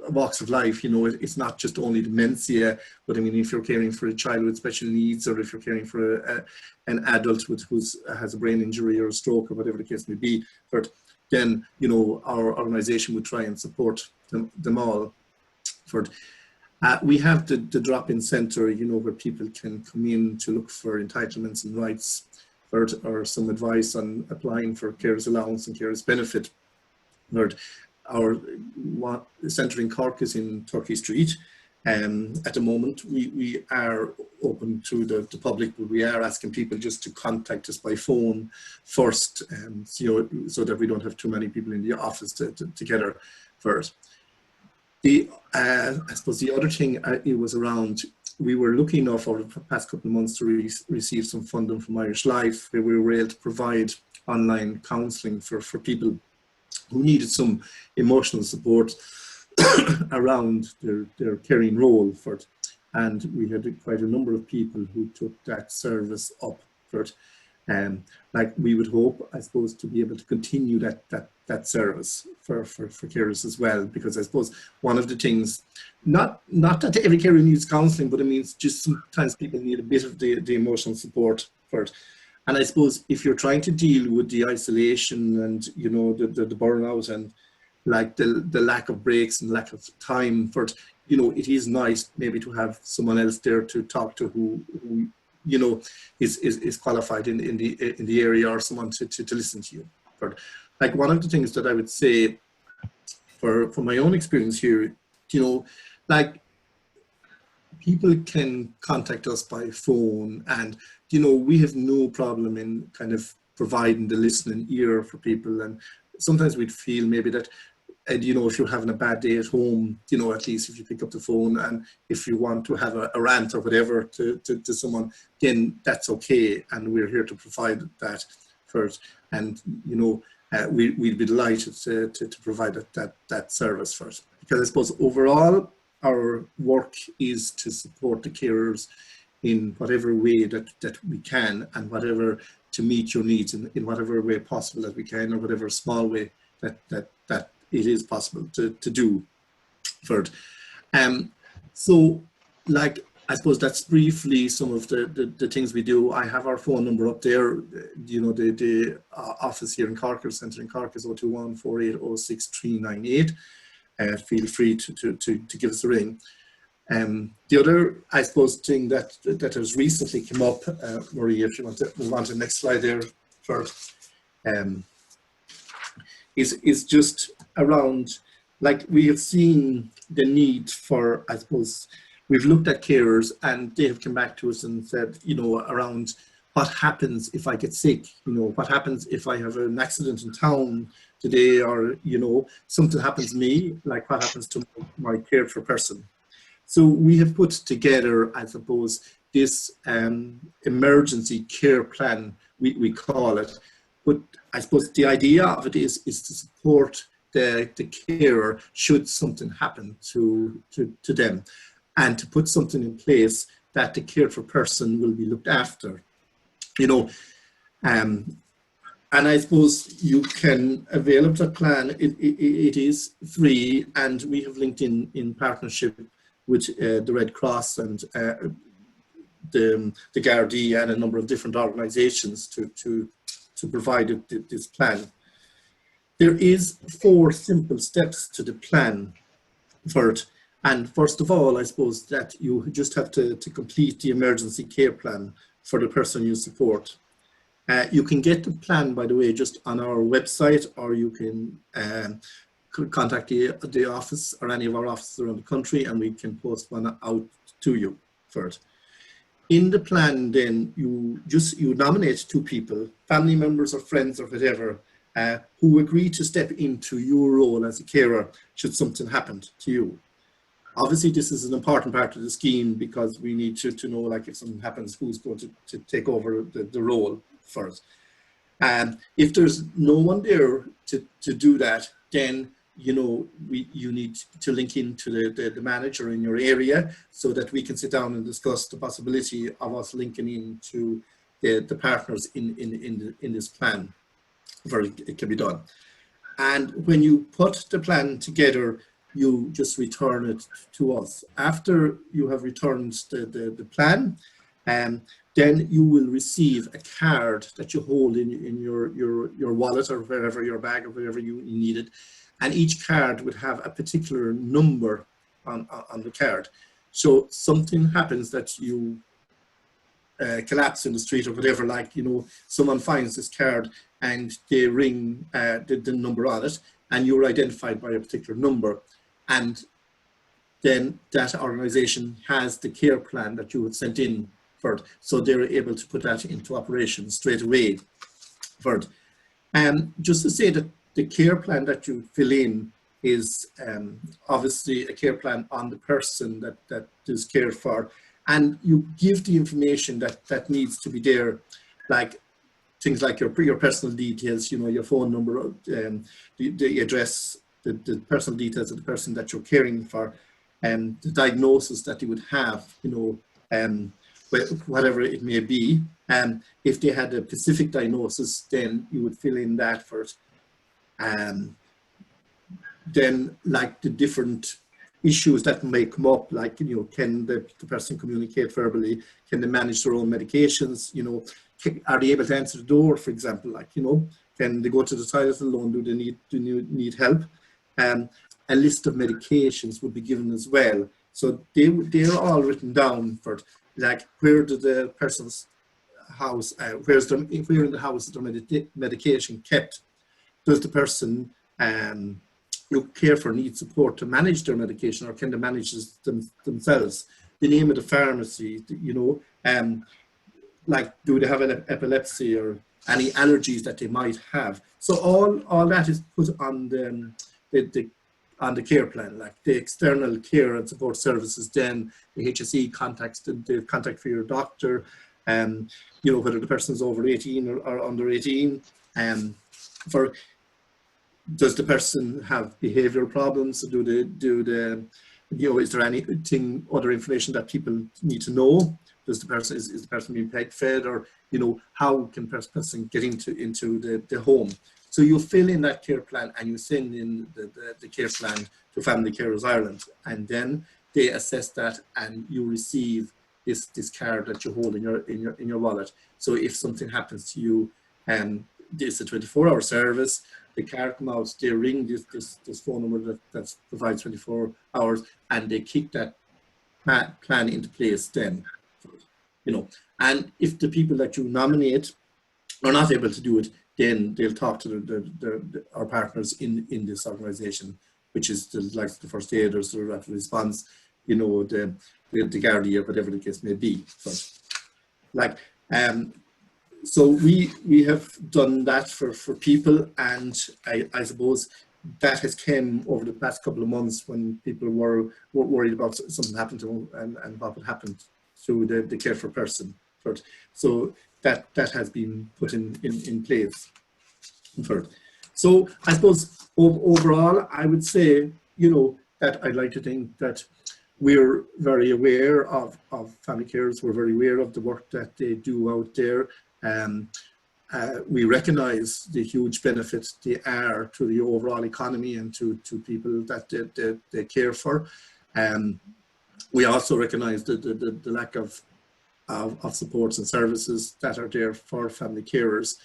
walks of life. You know, it's not just only dementia, but I mean, if you're caring for a child with special needs, or if you're caring for an adult who has a brain injury or a stroke or whatever the case may be, but then, you know, our organization would try and support them all. We have the drop-in center, you know, where people can come in to look for entitlements and rights, or some advice on applying for carers allowance and carers benefit. Our centre in Cork is in Turkey Street. At the moment, we are open to the public, but we are asking people just to contact us by phone first, you know, so that we don't have too many people in the office together first. I suppose the other thing it was around, we were lucky enough over the past couple of months to receive some funding from Irish Life, where we were able to provide online counselling for people who needed some emotional support around their caring role for it. And we had quite a number of people who took that service up for it. Like, we would hope, I suppose, to be able to continue that service for carers as well, because I suppose one of the things, not that every carer needs counselling, but I mean, it's just sometimes people need a bit of the emotional support for it. And I suppose if you're trying to deal with the isolation and, you know, the burnout and like the lack of breaks and lack of time for it, you know, it is nice maybe to have someone else there to talk to who you know, is qualified in the area, or someone to listen to you. But like, one of the things that I would say for my own experience here, you know, like, people can contact us by phone, and, you know, we have no problem in kind of providing the listening ear for people. And sometimes we'd feel maybe that, and, you know, if you're having a bad day at home, you know, at least if you pick up the phone, and if you want to have a rant or whatever to someone, then that's okay. And we're here to provide that first. And, you know, we'd be delighted to provide that service first. Because I suppose overall, our work is to support the carers in whatever way that we can, and whatever to meet your needs in whatever way possible that we can, or whatever small way that it is possible to do for it. So, like, I suppose that's briefly some of the things we do. I have our phone number up there. You know, the office here in Cork, or centre in Cork, is 021 480 6398. Feel free to give us a ring. The other, I suppose, thing that has recently come up, Marie, if you want to move on to the next slide there first, is just around, like, we have seen the need for, I suppose, we've looked at carers, and they have come back to us and said, you know, around what happens if I get sick? You know, what happens if I have an accident in town today, or, you know, something happens to me, like what happens to my cared for person? So we have put together, I suppose, this emergency care plan, we call it. But I suppose the idea of it is to support the carer should something happen to them, and to put something in place that the cared for person will be looked after. You know, and I suppose you can avail of that plan. It is free, and we have linked in partnership with the Red Cross and the Gardaí and a number of different organisations to provide this plan. There is 4 simple steps to the plan for it. And first of all, I suppose that you just have to complete the emergency care plan for the person you support. You can get the plan, by the way, just on our website, or you can contact the office or any of our offices around the country, and we can post one out to you for it. In the plan, then, you nominate 2 people, family members or friends or whatever, who agree to step into your role as a carer should something happen to you. Obviously, this is an important part of the scheme, because we need to know, like, if something happens, who's going to take over the role first. And if there's no one there to do that, then, you know, you need to link into the manager in your area, so that we can sit down and discuss the possibility of us linking into the partners in this plan, where it can be done. And when you put the plan together, you just return it to us. After you have returned the plan, then you will receive a card that you hold in your wallet, or wherever, your bag, or wherever you need it. And each card would have a particular number on the card. So something happens that you collapse in the street or whatever, like, you know, someone finds this card and they ring the number on it, and you're identified by a particular number. And then that organisation has the care plan that you had sent in for it, so they're able to put that into operation straight away for it. Just to say that the care plan that you fill in is obviously a care plan on the person that is cared for, and you give the information that needs to be there, like things like your personal details, you know, your phone number, the address, the personal details of the person that you're caring for, and the diagnosis that you would have, you know, whatever it may be. If they had a specific diagnosis, then you would fill in that first. Then, like, the different issues that may come up, like, you know, can the person communicate verbally? Can they manage their own medications? You know, are they able to answer the door, for example? Like, you know, can they go to the toilet alone? Do they need help? A list of medications would be given as well. So they're all written down for, like, where do the person's house, where in the house is their medication kept? Does the person you care for need support to manage their medication, or can they manage themselves? The name of the pharmacy, you know, like, do they have an epilepsy or any allergies that they might have? So all that is put on the care plan, like the external care and support services. Then the HSE contacts the contact for your doctor, you know, whether the person is over 18 or under 18, for does the person have behavioural problems? Do the you know, is there anything, other information that people need to know? Does the person is the person being peg fed, or, you know, how can the person get into the home? So you fill in that care plan, and you send in the care plan to Family Carers Ireland, and then they assess that, and you receive this card that you hold in your wallet. So if something happens to you, it's a 24-hour service. The card come out, they ring this phone number that provides 24 hours, and they kick that plan into place then, you know. And if the people that you nominate are not able to do it, then they'll talk to our partners in this organisation, which is like the first aiders, the rapid response, you know, the Gardaí, or whatever the case may be. So, like, so we have done that for people, and I suppose that has come over the past couple of months when people were worried about something happened to them and what would happen to the care for person. So that has been put in place. So I suppose overall, I would say, that I'd like to think that we're very aware of family carers. We're very aware of the work that they do out there. We recognise the huge benefits they are to the overall economy and to people that they care for. We also recognise the lack of supports and services that are there for family carers.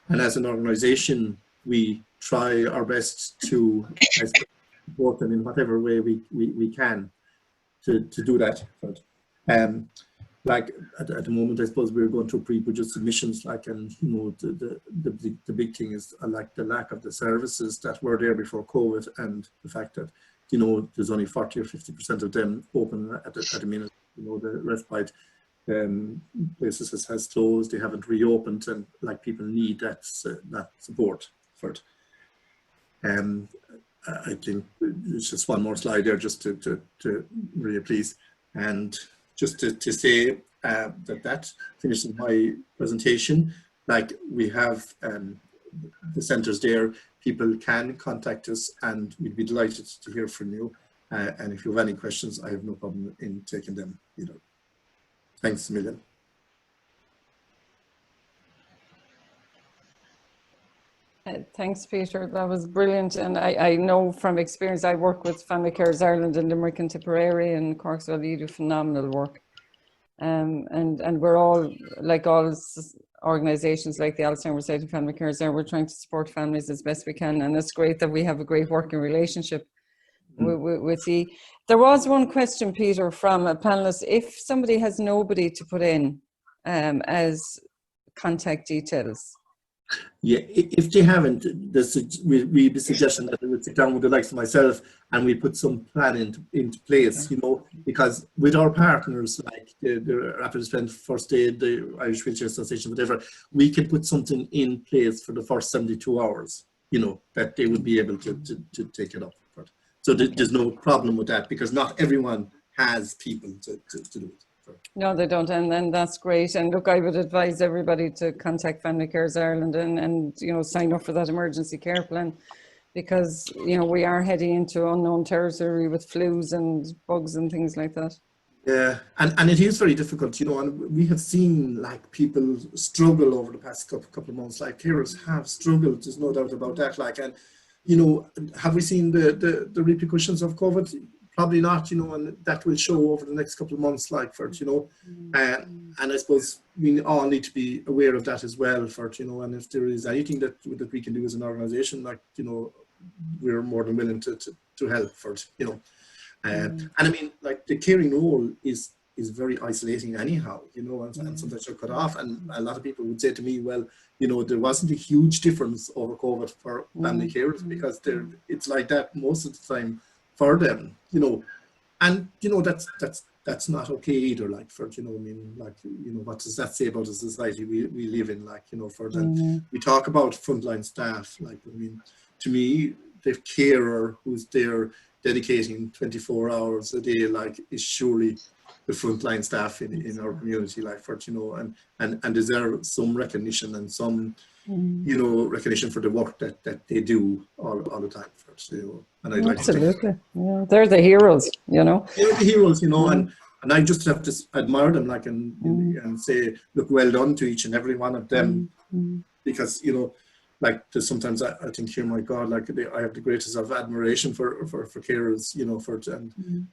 And as an organisation, we try our best to support them in whatever way we can to do that. Like at the moment, I suppose we're going through pre-budget submissions, and the big thing is like the lack of the services that were there before COVID, and the fact that there's only 40 or 50% of them open at the minute. The respite places has closed, they haven't reopened, and people need that support for it. I think it's just one more slide there just to really please, and just to say that finishes my presentation. We have the centres there, people can contact us and we'd be delighted to hear from you. And if you have any questions, I have no problem in taking them either. Thanks a million. Thanks, Peter. That was brilliant. And I know from experience, I work with Family Carers Ireland in Limerick and Tipperary and Corksville. You do phenomenal work. And we're all, like all organisations like the Alzheimer's Society and Family Carers there, we're trying to support families as best we can. And it's great that we have a great working relationship with the. There was one question, Peter, from a panellist. If somebody has nobody to put in as contact details. Yeah, if they haven't, we'd be suggesting that they would sit down with the likes of myself and we put some plan into place, because with our partners, like the Rapid Response First Aid, the Irish Wheelchair Association, whatever, we can put something in place for the first 72 hours, that they would be able to take it up. So there's no problem with that, because not everyone has people to do it. No, they don't, and that's great. And look, I would advise everybody to contact Family Carers Ireland and sign up for that emergency care plan, because we are heading into unknown territory with flus and bugs and things like that. Yeah, and it is very difficult, and we have seen people struggle over the past couple of months. Carers have struggled, there's no doubt about that. And have we seen the repercussions of COVID? Probably not, and that will show over the next couple of months, and I suppose we all need to be aware of that as well, and if there is anything that we can do as an organisation, we're more than willing to help and I mean, the caring role is very isolating anyhow, and sometimes you're cut off, and a lot of people would say to me, well, there wasn't a huge difference over COVID for family carers, because it's like that most of the time for them, and that's not okay either. What does that say about the society we live in? For them, we talk about frontline staff. To me, the carer who's there dedicating 24 hours a day, is surely the frontline staff in our community, and deserve some recognition and some recognition for the work that they do all the time. And I'd absolutely, they're the heroes, They're the heroes, and I just have to admire them, and say, look, well done to each and every one of them, because sometimes I think, here, my God, I have the greatest of admiration for carers,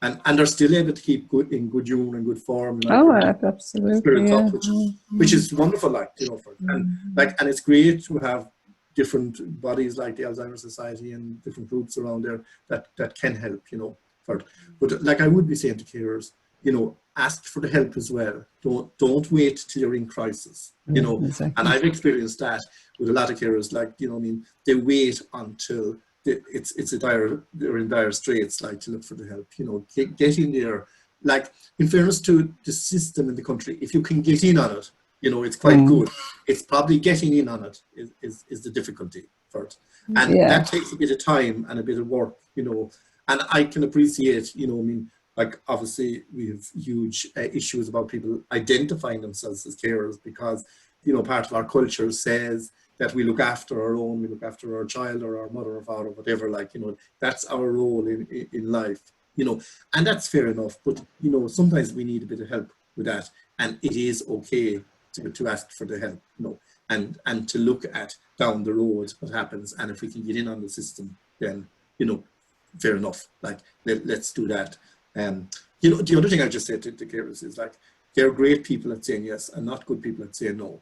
and they're still able to keep in good humour and good form. Absolutely, up, which is wonderful, and it's great to have different bodies like the Alzheimer's Society and different groups around there that can help, but I would be saying to carers, ask for the help as well. Don't wait till you're in crisis, exactly. And I've experienced that with a lot of carers, they wait until they're in dire straits, to look for the help, get in there. In fairness to the system in the country, if you can get in on it, You know, it's quite good. It's probably getting in on it is the difficulty first. And that takes a bit of time and a bit of work, you know. And I can appreciate, you know, I mean, like obviously we have huge issues about people identifying themselves as carers because, you know, part of our culture says that we look after our own, we look after our child or our mother or father or whatever, like, you know, that's our role in life, you know, and that's fair enough. But, you know, sometimes we need a bit of help with that, and it is okay to ask for the help, you know, and to look at down the road what happens, and if we can get in on the system, then, you know, fair enough, like let's do that. You know, the other thing I just said to carers is like, they're great people at saying yes and not good people at saying no,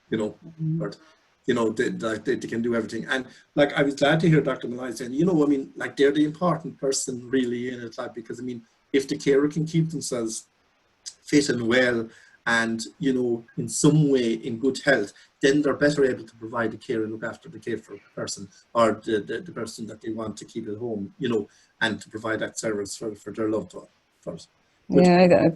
you know, but you know, they can do everything. And like, I was glad to hear Dr. Malai saying, you know, I mean, like they're the important person really in it, like, because I mean, if the carer can keep themselves fit and well and, you know, in some way in good health, then they're better able to provide the care and look after the care for the person or the person that they want to keep at home, you know, and to provide that service for their loved one first. But, yeah,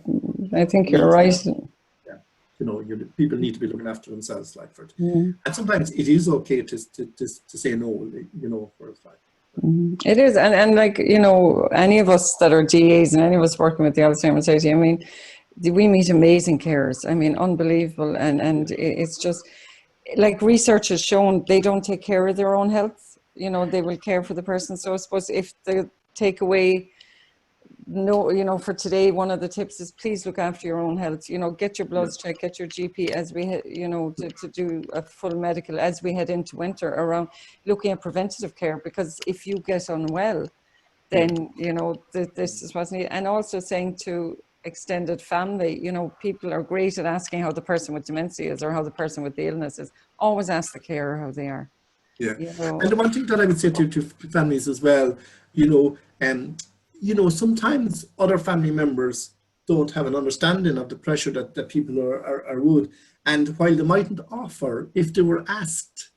I think you're right. Yeah, you know, people need to be looking after themselves, like, for it. And sometimes it is okay to say no, you know, for it's like. It is, and like, you know, any of us that are DAs and any of us working with the Alzheimer's Society, I mean, we meet amazing carers. I mean, unbelievable, and it's just like research has shown they don't take care of their own health. You know, they will care for the person. So I suppose if the takeaway, no, you know, for today, one of the tips is please look after your own health. You know, get your bloods checked, get your GP as we, you know, to do a full medical as we head into winter around looking at preventative care, because if you get unwell, then, you know, this is what's needed. And also saying to extended family, you know, people are great at asking how the person with dementia is or how the person with the illness is. Always ask the carer how they are. Yeah, you know. and the one thing that I would say to families as well, you know, sometimes other family members don't have an understanding of the pressure that people are would, and while they mightn't offer, if they were asked,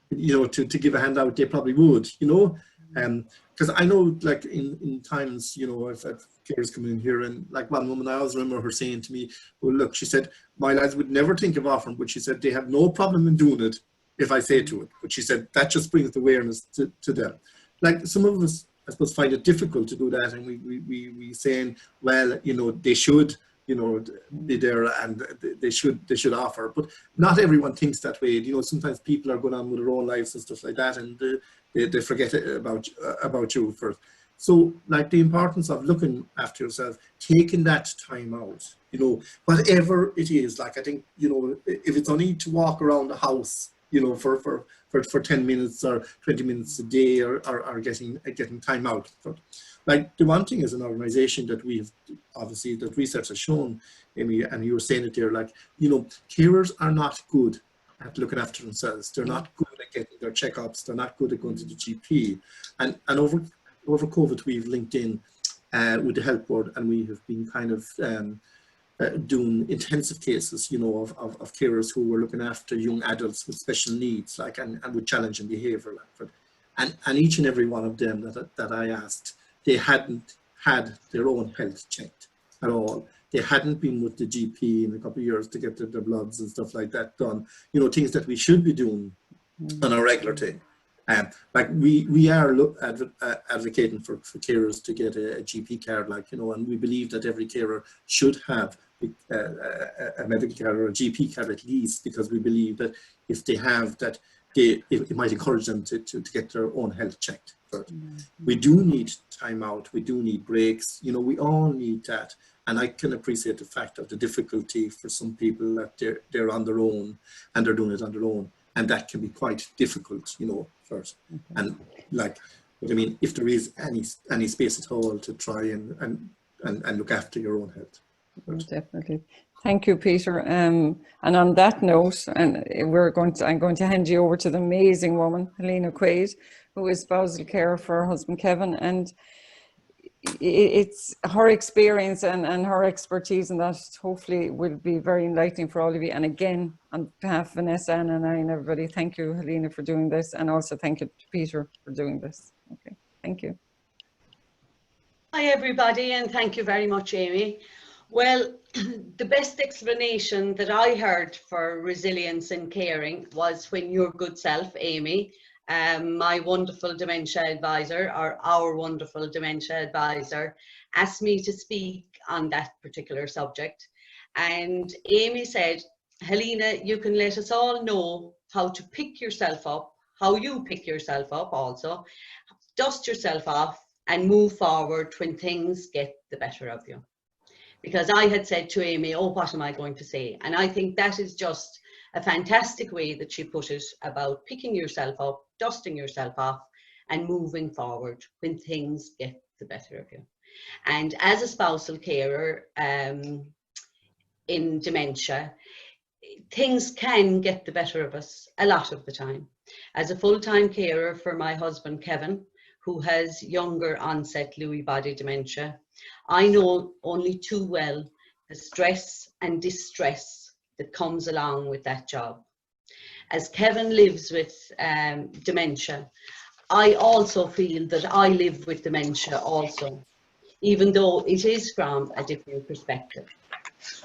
you know, to give a handout, they probably would, you know, because I know, like in times, you know, I've had carers come in here, and like one woman, I always remember her saying to me, well, look, she said, my lads would never think of offering, but she said they have no problem in doing it if I say to it. But she said that just brings awareness to them. Like some of us, I suppose, find it difficult to do that, and we saying, well, you know, they should, you know, be there and they should offer. But not everyone thinks that way. You know, sometimes people are going on with their own lives and stuff like that, and they forget about you first. So, like, the importance of looking after yourself, taking that time out, you know, whatever it is. Like, I think, you know, if it's only to walk around the house, you know, for 10 minutes or 20 minutes a day, or getting time out. But like, the one thing as an organization that we've obviously, that research has shown, Amy, and you were saying it there, like, you know, carers are not good at looking after themselves. They're not good at getting their checkups. They're not good at going to the GP. And over COVID, we've linked in with the health board, and we have been kind of doing intensive cases, you know, of carers who were looking after young adults with special needs, like, and with challenging behaviour, like, and each and every one of them that I asked, they hadn't had their own health checked at all. They hadn't been with the GP in a couple of years to get their bloods and stuff like that done. You know, things that we should be doing on a regular thing. Like, we are advocating for carers to get a GP card, like, you know, and we believe that every carer should have a medical card or a GP card at least, because we believe that if they have that, it might encourage them to get their own health checked. We do need time out, we do need breaks, you know, we all need that. And I can appreciate the fact of the difficulty for some people that they're on their own and they're doing it on their own. And that can be quite difficult, you know, first. And like, but I mean, if there is any space at all to try and look after your own health. Definitely. Thank you, Peter. And on that note, and I'm going to hand you over to the amazing woman, Helena Quaid, who is spousal carer for her husband, Kevin. And it's her experience and her expertise, and that hopefully will be very enlightening for all of you. And again, on behalf of Vanessa, Anna, and I, and everybody, thank you, Helena, for doing this, and also thank you to Peter for doing this. Okay, thank you. Hi everybody, and thank you very much, Amy. Well, the best explanation that I heard for resilience and caring was when your good self, Amy, my wonderful dementia advisor, or our wonderful dementia advisor, asked me to speak on that particular subject. And Amy said, Helena, you can let us all know how to pick yourself up, how you pick yourself up also, dust yourself off and move forward when things get the better of you. Because I had said to Amy, oh, what am I going to say? And I think that is just a fantastic way that she put it about picking yourself up, dusting yourself off and moving forward when things get the better of you. And as a spousal carer in dementia, things can get the better of us a lot of the time. As a full-time carer for my husband, Kevin, who has younger onset Lewy body dementia, I know only too well the stress and distress that comes along with that job. As Kevin lives with dementia, I also feel that I live with dementia also, even though it is from a different perspective.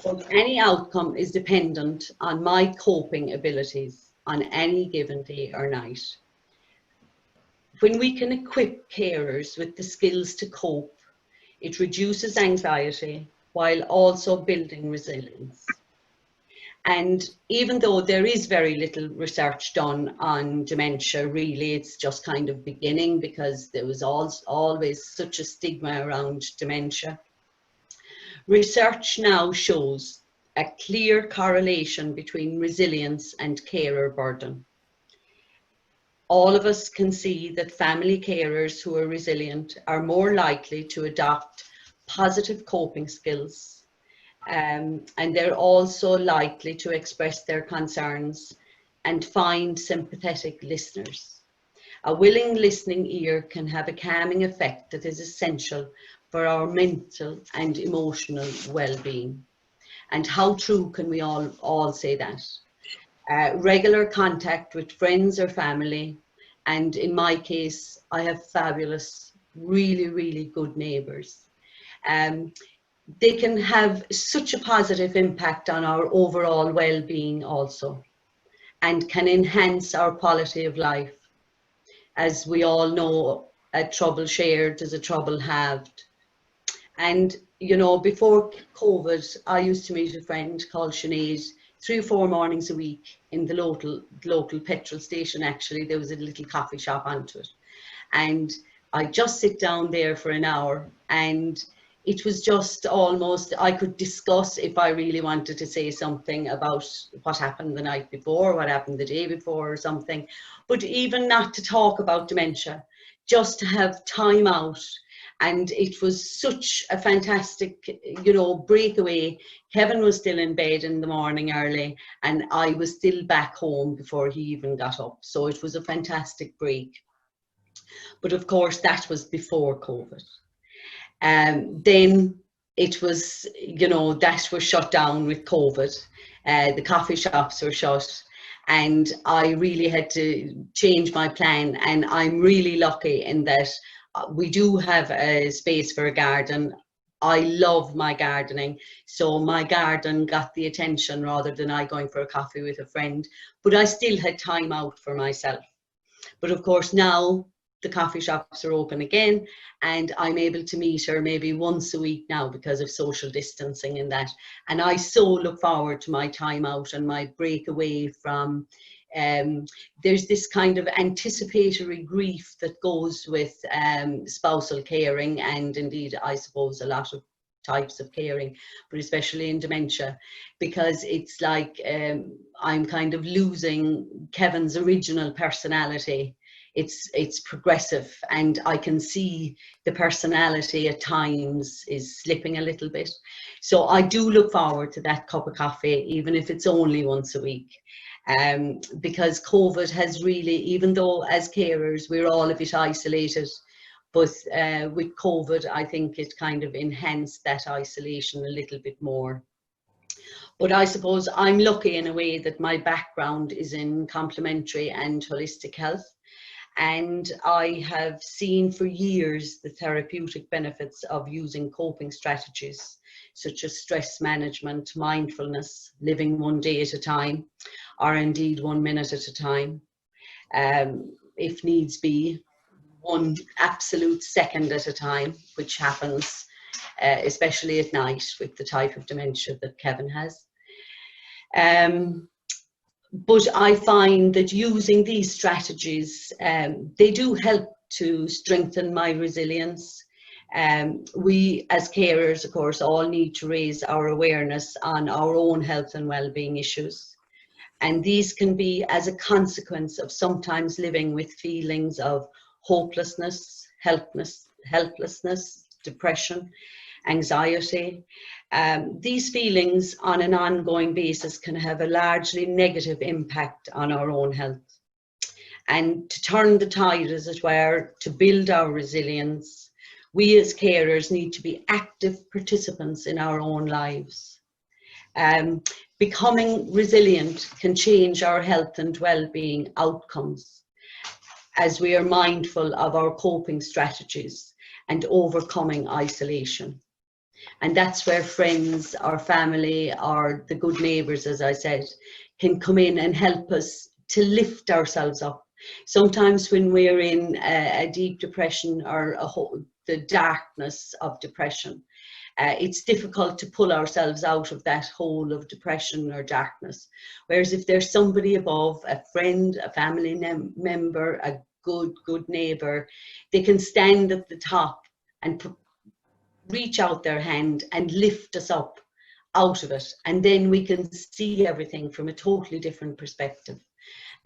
But any outcome is dependent on my coping abilities on any given day or night. When we can equip carers with the skills to cope, it reduces anxiety while also building resilience. And even though there is very little research done on dementia, really, it's just kind of beginning because there was always such a stigma around dementia. Research now shows a clear correlation between resilience and carer burden. All of us can see that family carers who are resilient are more likely to adopt positive coping skills, and they're also likely to express their concerns and find sympathetic listeners. A willing listening ear can have a calming effect that is essential for our mental and emotional well-being. And how true can we all say that? Regular contact with friends or family, and in my case, I have fabulous, really, really good neighbours. They can have such a positive impact on our overall well-being also, and can enhance our quality of life. As we all know, a trouble shared is a trouble halved. And, you know, before COVID, I used to meet a friend called Sinead 3 or 4 mornings a week in the local petrol station. Actually, there was a little coffee shop onto it. And I just sit down there for an hour, and it was just almost, I could discuss if I really wanted to say something about what happened the night before, what happened the day before or something, but even not to talk about dementia, just to have time out. And it was such a fantastic, you know, breakaway. Kevin was still in bed in the morning early, and I was still back home before he even got up. So it was a fantastic break. But of course, that was before COVID. Then it was, you know, that was shut down with COVID. The coffee shops were shut, and I really had to change my plan. And I'm really lucky in that we do have a space for a garden. I love my gardening, so my garden got the attention rather than I going for a coffee with a friend, but I still had time out for myself. But of course now the coffee shops are open again, and I'm able to meet her maybe once a week now because of social distancing and that. And I so look forward to my time out and my break away from there's this kind of anticipatory grief that goes with spousal caring, and indeed I suppose a lot of types of caring, but especially in dementia, because it's like I'm kind of losing Kevin's original personality. It's progressive, and I can see the personality at times is slipping a little bit. So I do look forward to that cup of coffee, even if it's only once a week. Because COVID has really, even though as carers we're all a bit isolated, but with COVID I think it kind of enhanced that isolation a little bit more. But I suppose I'm lucky in a way that my background is in complementary and holistic health, and I have seen for years the therapeutic benefits of using coping strategies such as stress management, mindfulness, living one day at a time, or indeed 1 minute at a time. If needs be, 1 absolute second at a time, which happens especially at night with the type of dementia that Kevin has. But I find that using these strategies, they do help to strengthen my resilience. We as carers, of course, all need to raise our awareness on our own health and well-being issues. And these can be as a consequence of sometimes living with feelings of hopelessness, helplessness, depression, anxiety. These feelings on an ongoing basis can have a largely negative impact on our own health. And to turn the tide, as it were, to build our resilience, we as carers need to be active participants in our own lives. Becoming resilient can change our health and well-being outcomes as we are mindful of our coping strategies and overcoming isolation. And that's where friends, our family, or the good neighbours, as I said, can come in and help us to lift ourselves up. Sometimes when we're in a deep depression or the darkness of depression, it's difficult to pull ourselves out of that hole of depression or darkness. Whereas if there's somebody above, a friend, a family member, a good neighbour, they can stand at the top and reach out their hand and lift us up out of it. And then we can see everything from a totally different perspective.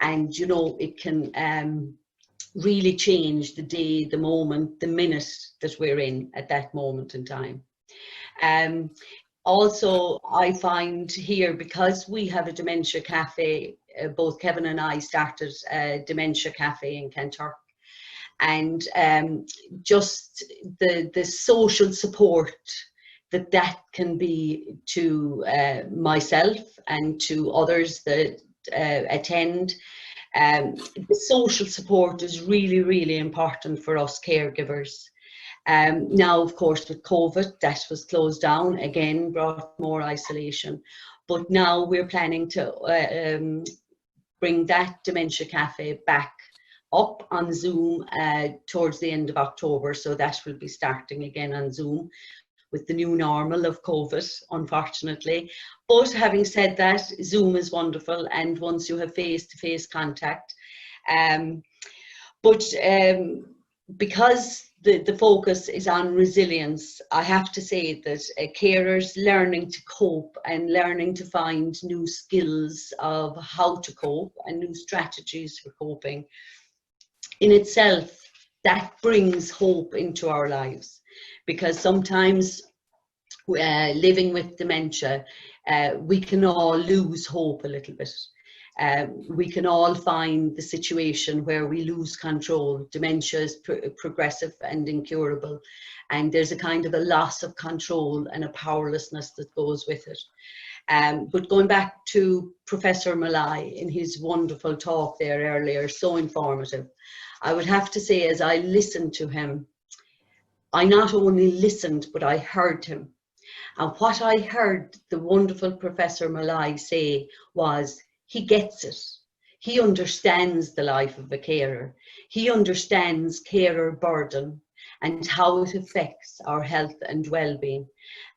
And, you know, it can really change the day, the moment, the minute that we're in at that moment in time. Also, I find here, because we have a dementia cafe, both Kevin and I started a dementia cafe in Kanturk, and just the social support that can be to myself and to others that attend. The social support is really important for us caregivers. Now, of course, with COVID, that was closed down, again, brought more isolation. But now we're planning to bring that Dementia Cafe back up on Zoom towards the end of October. So that will be starting again on Zoom with the new normal of COVID, unfortunately. But having said that, Zoom is wonderful, and once you have face-to-face contact. Because the focus is on resilience, I have to say that carers learning to cope and learning to find new skills of how to cope and new strategies for coping, in itself, that brings hope into our lives. Because sometimes living with dementia, we can all lose hope a little bit. We can all find the situation where we lose control. Dementia is progressive and incurable, and there's a kind of a loss of control and a powerlessness that goes with it. But going back to Professor Malai in his wonderful talk there earlier, so informative, I would have to say, as I listened to him, I not only listened, but I heard him. And what I heard the wonderful Professor Malai say was, he gets it. He understands the life of a carer. He understands carer burden and how it affects our health and well-being.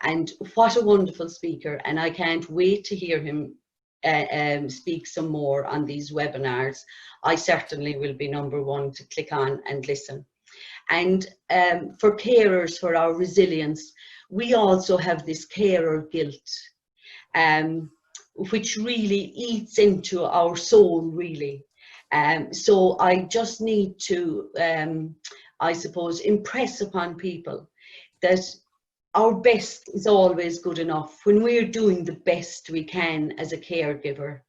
And what a wonderful speaker. And I can't wait to hear him speak some more on these webinars. I certainly will be number one to click on and listen. And for carers, for our resilience, we also have this carer guilt, which really eats into our soul, really. So I just need to, I suppose, impress upon people that our best is always good enough. When we're doing the best we can as a caregiver,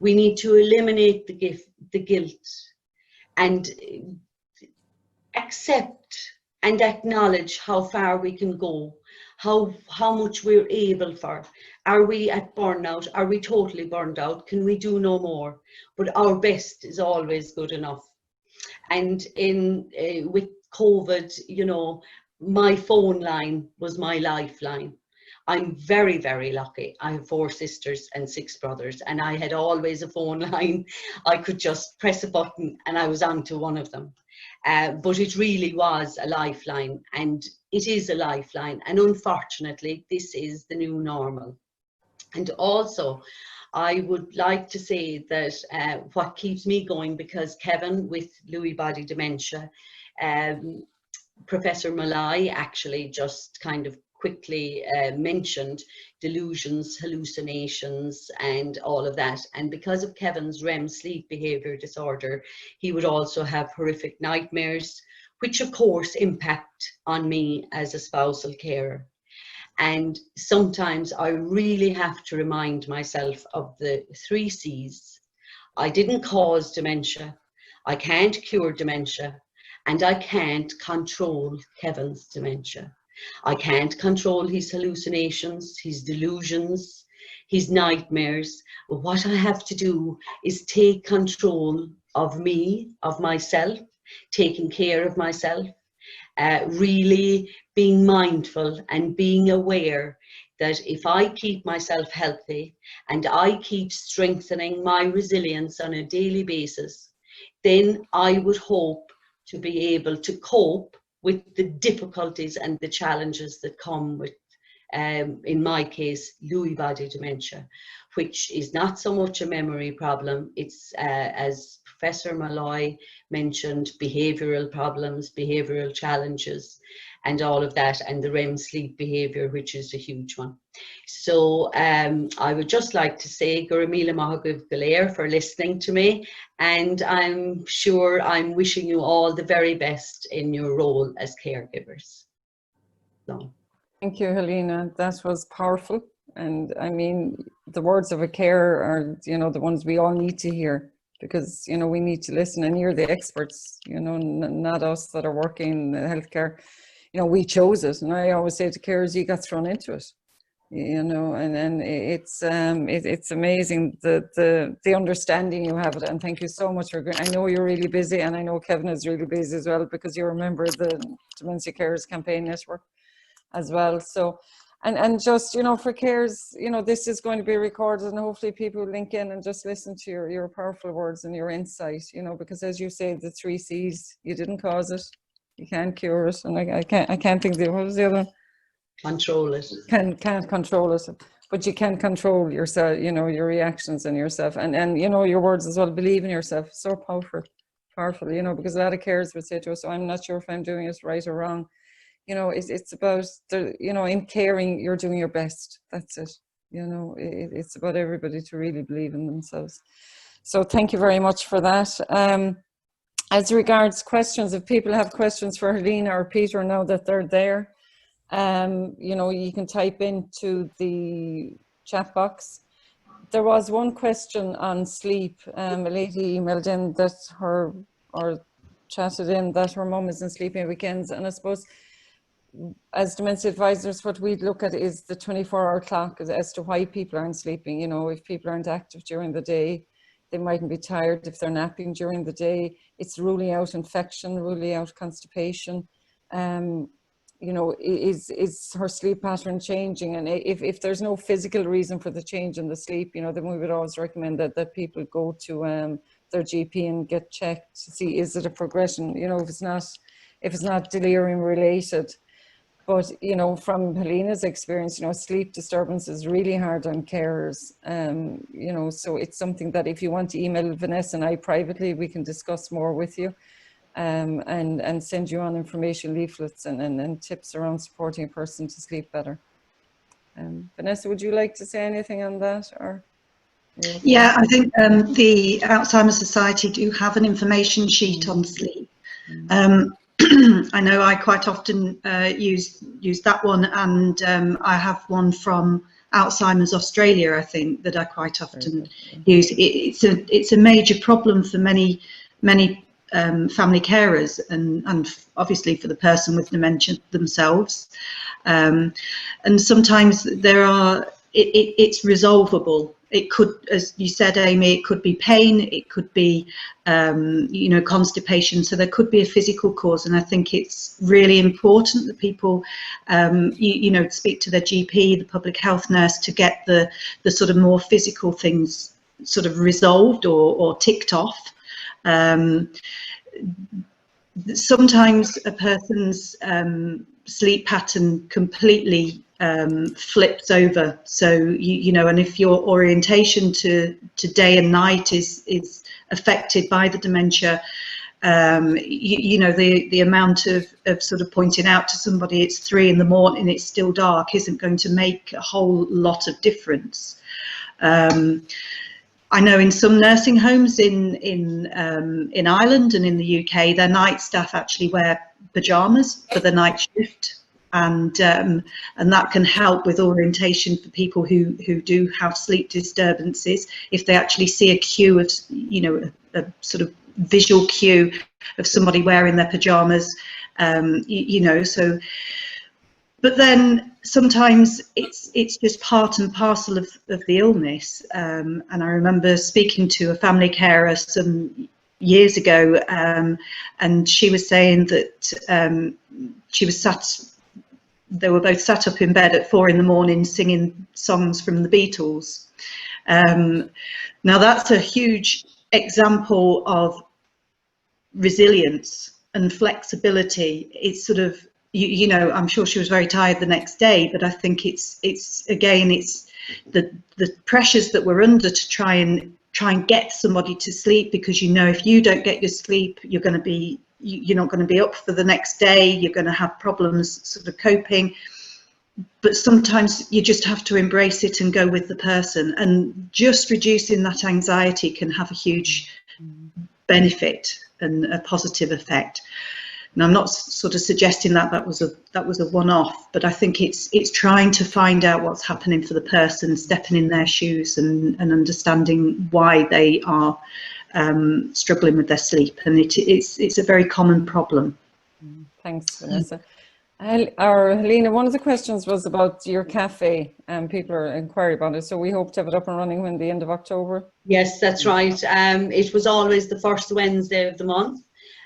we need to eliminate the guilt and accept and acknowledge how far we can go, how much we're able for. Are we at burnout? Are we totally burned out? Can we do no more? But our best is always good enough. And with COVID, you know, my phone line was my lifeline. I'm very, very lucky. I have 4 sisters and 6 brothers, and I had always a phone line. I could just press a button and I was on to one of them. But it really was a lifeline, and it is a lifeline. And unfortunately, this is the new normal. And also, I would like to say that what keeps me going, because Kevin with Lewy body dementia, Professor Malai actually just kind of quickly mentioned delusions, hallucinations, and all of that. And because of Kevin's REM sleep behavior disorder, he would also have horrific nightmares, which of course impact on me as a spousal carer. And sometimes I really have to remind myself of the 3 C's. I didn't cause dementia, I can't cure dementia, and I can't control Kevin's dementia. I can't control his hallucinations, his delusions, his nightmares. But what I have to do is take control of me, of myself, taking care of myself, really being mindful and being aware that if I keep myself healthy and I keep strengthening my resilience on a daily basis, then I would hope to be able to cope with the difficulties and the challenges that come with, in my case, Lewy body dementia, which is not so much a memory problem. It's, as Professor Malloy mentioned, behavioural problems, behavioural challenges, and all of that, and the REM sleep behaviour, which is a huge one. So I would just like to say Gurumila Mahagav Galair for listening to me, and I'm sure I'm wishing you all the very best in your role as caregivers. So. Thank you, Helena. That was powerful. And I mean, the words of a carer are, you know, the ones we all need to hear, because, you know, we need to listen, and you're the experts, you know, not us that are working in healthcare. You know, we chose it. And I always say to carers, you got thrown into it, you know, and it's amazing the understanding you have it. And thank you so much for, I know you're really busy, and I know Kevin is really busy as well, because you're a member of the Dementia Carers Campaign Network as well. So, and just, you know, for carers, you know, this is going to be recorded, and hopefully people link in and just listen to your powerful words and your insight, you know, because as you say, the 3 C's, you didn't cause it, you can't cure it, and I can't think of what was the other one? Control it. Can't control it, but you can control yourself, you know, your reactions and yourself, and you know, your words as well. Believe in yourself. So powerful, you know, because a lot of carers would say to us, I'm not sure if I'm doing it right or wrong. You know, it's about the, you know, in caring, you're doing your best. That's it. You know, it's about everybody to really believe in themselves. So thank you very much for that. As regards questions, if people have questions for Helena or Peter now that they're there, you know, you can type into the chat box. There was one question on sleep. A lady emailed in that or chatted in that her mum isn't sleeping weekends, and I suppose as dementia advisors, what we look at is the 24-hour clock as to why people aren't sleeping. You know, if people aren't active during the day, they mightn't be tired. If they're napping during the day, it's ruling out infection, ruling out constipation. You know, is her sleep pattern changing? And if there's no physical reason for the change in the sleep, you know, then we would always recommend that people go to their GP and get checked to see, is it a progression? You know, if it's not delirium related. But, you know, from Helena's experience, you know, sleep disturbance is really hard on carers. You know, so it's something that if you want to email Vanessa and I privately, we can discuss more with you, and send you on information leaflets and tips around supporting a person to sleep better. Vanessa, would you like to say anything on that? Or? Yeah, I think the Alzheimer's Society do have an information sheet on sleep. I know I quite often use that one, and I have one from Alzheimer's Australia, I think, that I quite often use. It's a major problem for many family carers, and obviously for the person with dementia themselves. And sometimes it's resolvable. it could, as you said, Amy, it could be pain, it could be, you know, constipation. So there could be a physical cause, and I think it's really important that people, you know, speak to their GP, the public health nurse, to get the sort of more physical things sort of resolved or ticked off. Sometimes a person's sleep pattern completely flips over, so you know, and if your orientation to day and night is affected by the dementia, you know, the amount of sort of pointing out to somebody it's 3 in the morning, it's still dark, isn't going to make a whole lot of difference. I know in some nursing homes in Ireland and in the UK, their night staff actually wear pajamas for the night shift, and that can help with orientation for people who do have sleep disturbances. If they actually see a cue of, you know, a sort of visual cue of somebody wearing their pajamas, you know, so. But then sometimes it's just part and parcel of the illness. And I remember speaking to a family carer some years ago, and she was saying that she was they were both sat up in bed at 4 in the morning singing songs from the Beatles. Now that's a huge example of resilience and flexibility. It's sort of, you know, I'm sure she was very tired the next day, but I think it's again, it's the pressures that we're under to try and get somebody to sleep, because, you know, if you don't get your sleep, you're going to be, you're not going to be up for the next day, you're going to have problems sort of coping. But sometimes you just have to embrace it and go with the person, and just reducing that anxiety can have a huge benefit and a positive effect. And I'm not sort of suggesting that was a one-off, but I think it's trying to find out what's happening for the person, stepping in their shoes and understanding why they are struggling with their sleep. And it's a very common problem. Thanks, Vanessa. Helena, one of the questions was about your cafe, and people are inquiring about it. So we hope to have it up and running when the end of October. Yes, that's right. It was always the first Wednesday of the month,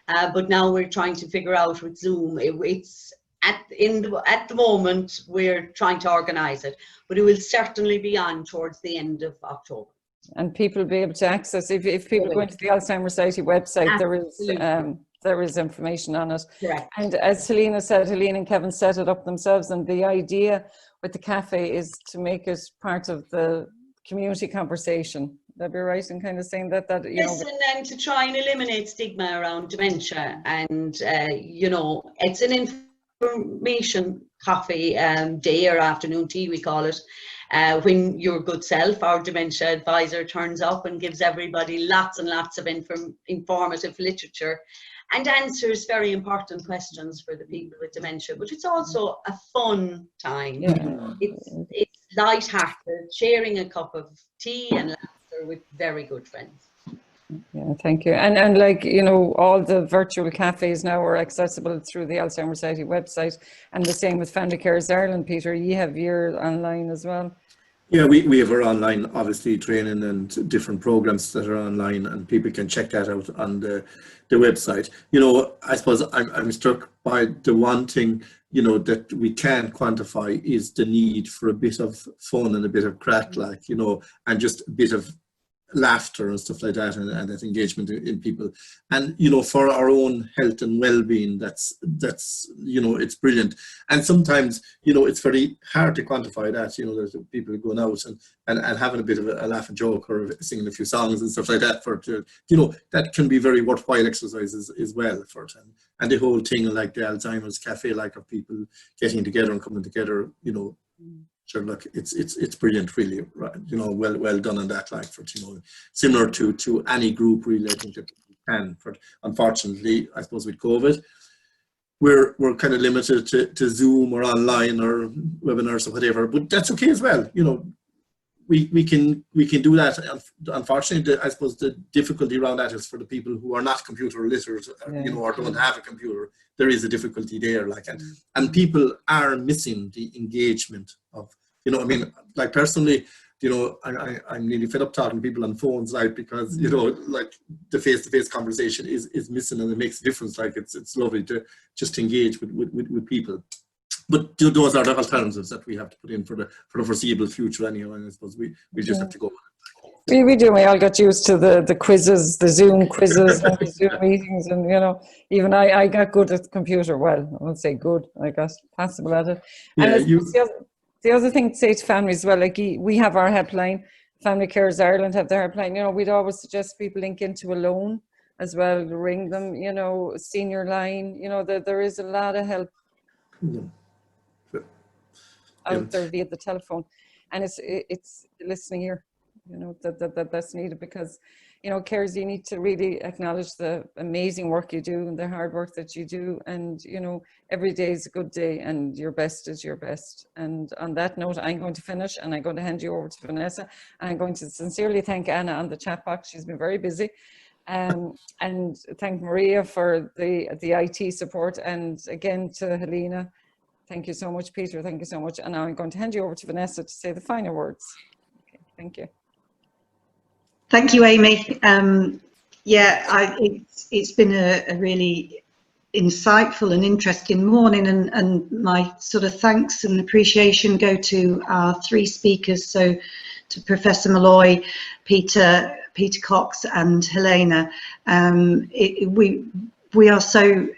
but now we're trying to figure out with Zoom. It's at the moment we're trying to organise it, but it will certainly be on towards the end of October. And people will be able to access, if people go into the Alzheimer's Society website, there is information on it. Correct. And as Helena said, Helena and Kevin set it up themselves, and the idea with the cafe is to make it part of the community conversation. That'd be right in kind of saying that you yes, know, and then to try and eliminate stigma around dementia, and you know, it's an information coffee, day or afternoon tea we call it, when your good self, our dementia advisor, turns up and gives everybody lots and lots of informative literature and answers very important questions for the people with dementia. But it's also a fun time. Yeah. It's light-hearted, sharing a cup of tea and laughter with very good friends. Yeah, thank you. And like, you know, all the virtual cafes now are accessible through the Alzheimer's Society website, and the same with Family Carers Ireland. Peter, you have yours online as well. Yeah, we have our online, obviously, training and different programs that are online, and people can check that out on the website. You know, I suppose I'm struck by the one thing, you know, that we can't quantify is the need for a bit of fun and a bit of crack, like, you know, and just a bit of laughter and stuff like that, and that engagement in people. And, you know, for our own health and well-being, that's you know, it's brilliant. And sometimes, you know, it's very hard to quantify that. You know, there's people going out and having a bit of a laugh and joke, or singing a few songs and stuff like that, you know, that can be very worthwhile exercises as well for it. And the whole thing, like the Alzheimer's Cafe, like, of people getting together and coming together, you know, sure, look, it's brilliant, really, right? You know, well done on that, like, for, you know, similar to any group, really, I think that we can. But unfortunately, I suppose with COVID, we're kind of limited to Zoom or online or webinars or whatever. But that's okay as well. You know, we can do that. Unfortunately, I suppose the difficulty around that is for the people who are not computer literate, you know, or don't have a computer. There is a difficulty there, like, and people are missing the engagement of, you know, I mean, like, personally, you know, I'm nearly fed up talking to people on phones, like, because, you know, like the face-to-face conversation is missing, and it makes a difference. Like, it's lovely to just engage with people. But those are the alternatives that we have to put in for the foreseeable future anyway, and I suppose we just have to go. We do. We all got used to the quizzes, the Zoom quizzes and the Zoom meetings, and you know, even I got good at the computer. Well, I won't say good. I got passable at it. Yeah, And the other thing to say to families as well, like we have our helpline, Family Carers Ireland have their helpline. You know, we'd always suggest people link into a loan as well, ring them. You know, senior line. You know, there is a lot of help out there via the telephone, and it's listening ear. You know, that's needed, because, you know, carers, you need to really acknowledge the amazing work you do and the hard work that you do. And, you know, every day is a good day, and your best is your best. And on that note, I'm going to finish, and I'm going to hand you over to Vanessa. And I'm going to sincerely thank Anna on the chat box. She's been very busy. And thank Maria for the IT support. And again, to Helena, thank you so much. Peter, thank you so much. And now I'm going to hand you over to Vanessa to say the final words. Okay, thank you. Thank you, Amy. Yeah, it's been a really insightful and interesting morning, and my sort of thanks and appreciation go to our three speakers, so to Professor Malloy, Peter Cox and Helena. We are so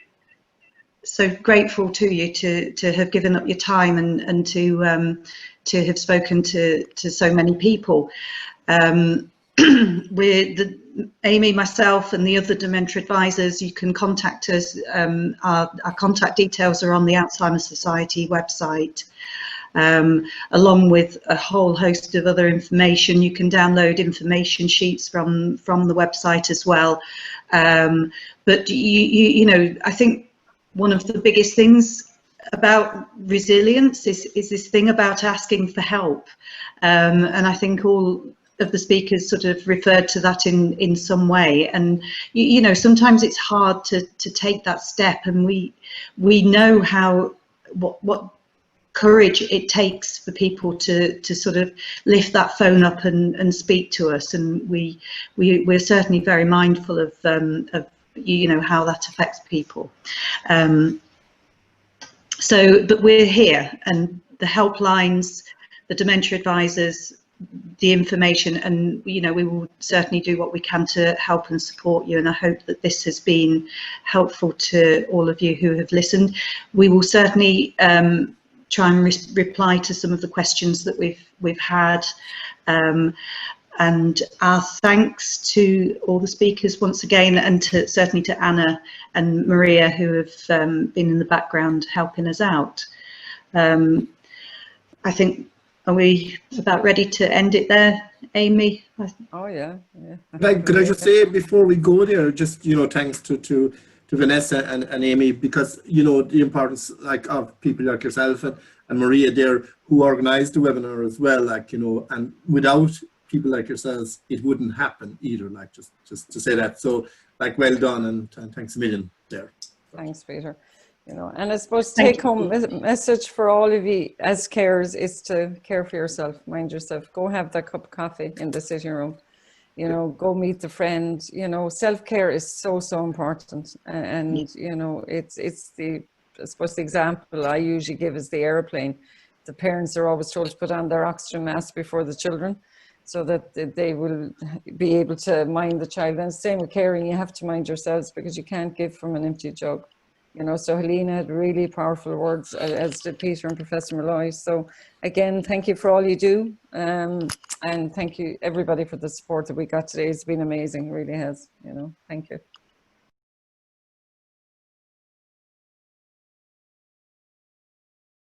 grateful to you to have given up your time and to have spoken to so many people. Amy, myself and the other dementia advisors, you can contact us. Our contact details are on the Alzheimer's Society website, along with a whole host of other information. You can download information sheets from the website as well. But you know, I think one of the biggest things about resilience is this thing about asking for help, and I think all of the speakers sort of referred to that in some way. And you know, sometimes it's hard to take that step, and we know what courage it takes for people to sort of lift that phone up and speak to us, and we're certainly very mindful of you know, how that affects people. But we're here, and the helplines, the dementia advisors, the information, and you know, we will certainly do what we can to help and support you, and I hope that this has been helpful to all of you who have listened. We will certainly try and reply to some of the questions that we've had, and our thanks to all the speakers once again, and certainly to Anna and Maria, who have been in the background helping us out. I think, are we about ready to end it there, Amy? Oh yeah. Could I just say before we go there, just, you know, thanks to Vanessa and Amy, because, you know, the importance, like, of people like yourself and Maria there, who organised the webinar as well, like, you know, and without people like yourselves, it wouldn't happen either, like, just to say that. So, like, well done, and thanks a million there. Thanks, Peter. You know, and I suppose take home message for all of you as carers is to care for yourself, mind yourself, go have that cup of coffee in the sitting room, you know, go meet the friend. You know, self-care is so important, and you know, it's the, I suppose the example I usually give is the airplane. The parents are always told to put on their oxygen mask before the children, so that they will be able to mind the child. And same with caring, you have to mind yourselves, because you can't give from an empty jug. You know, so Helena had really powerful words, as did Peter and Professor Malloy. So again, thank you for all you do. And thank you everybody for the support that we got today. It's been amazing, it really has, you know, thank you.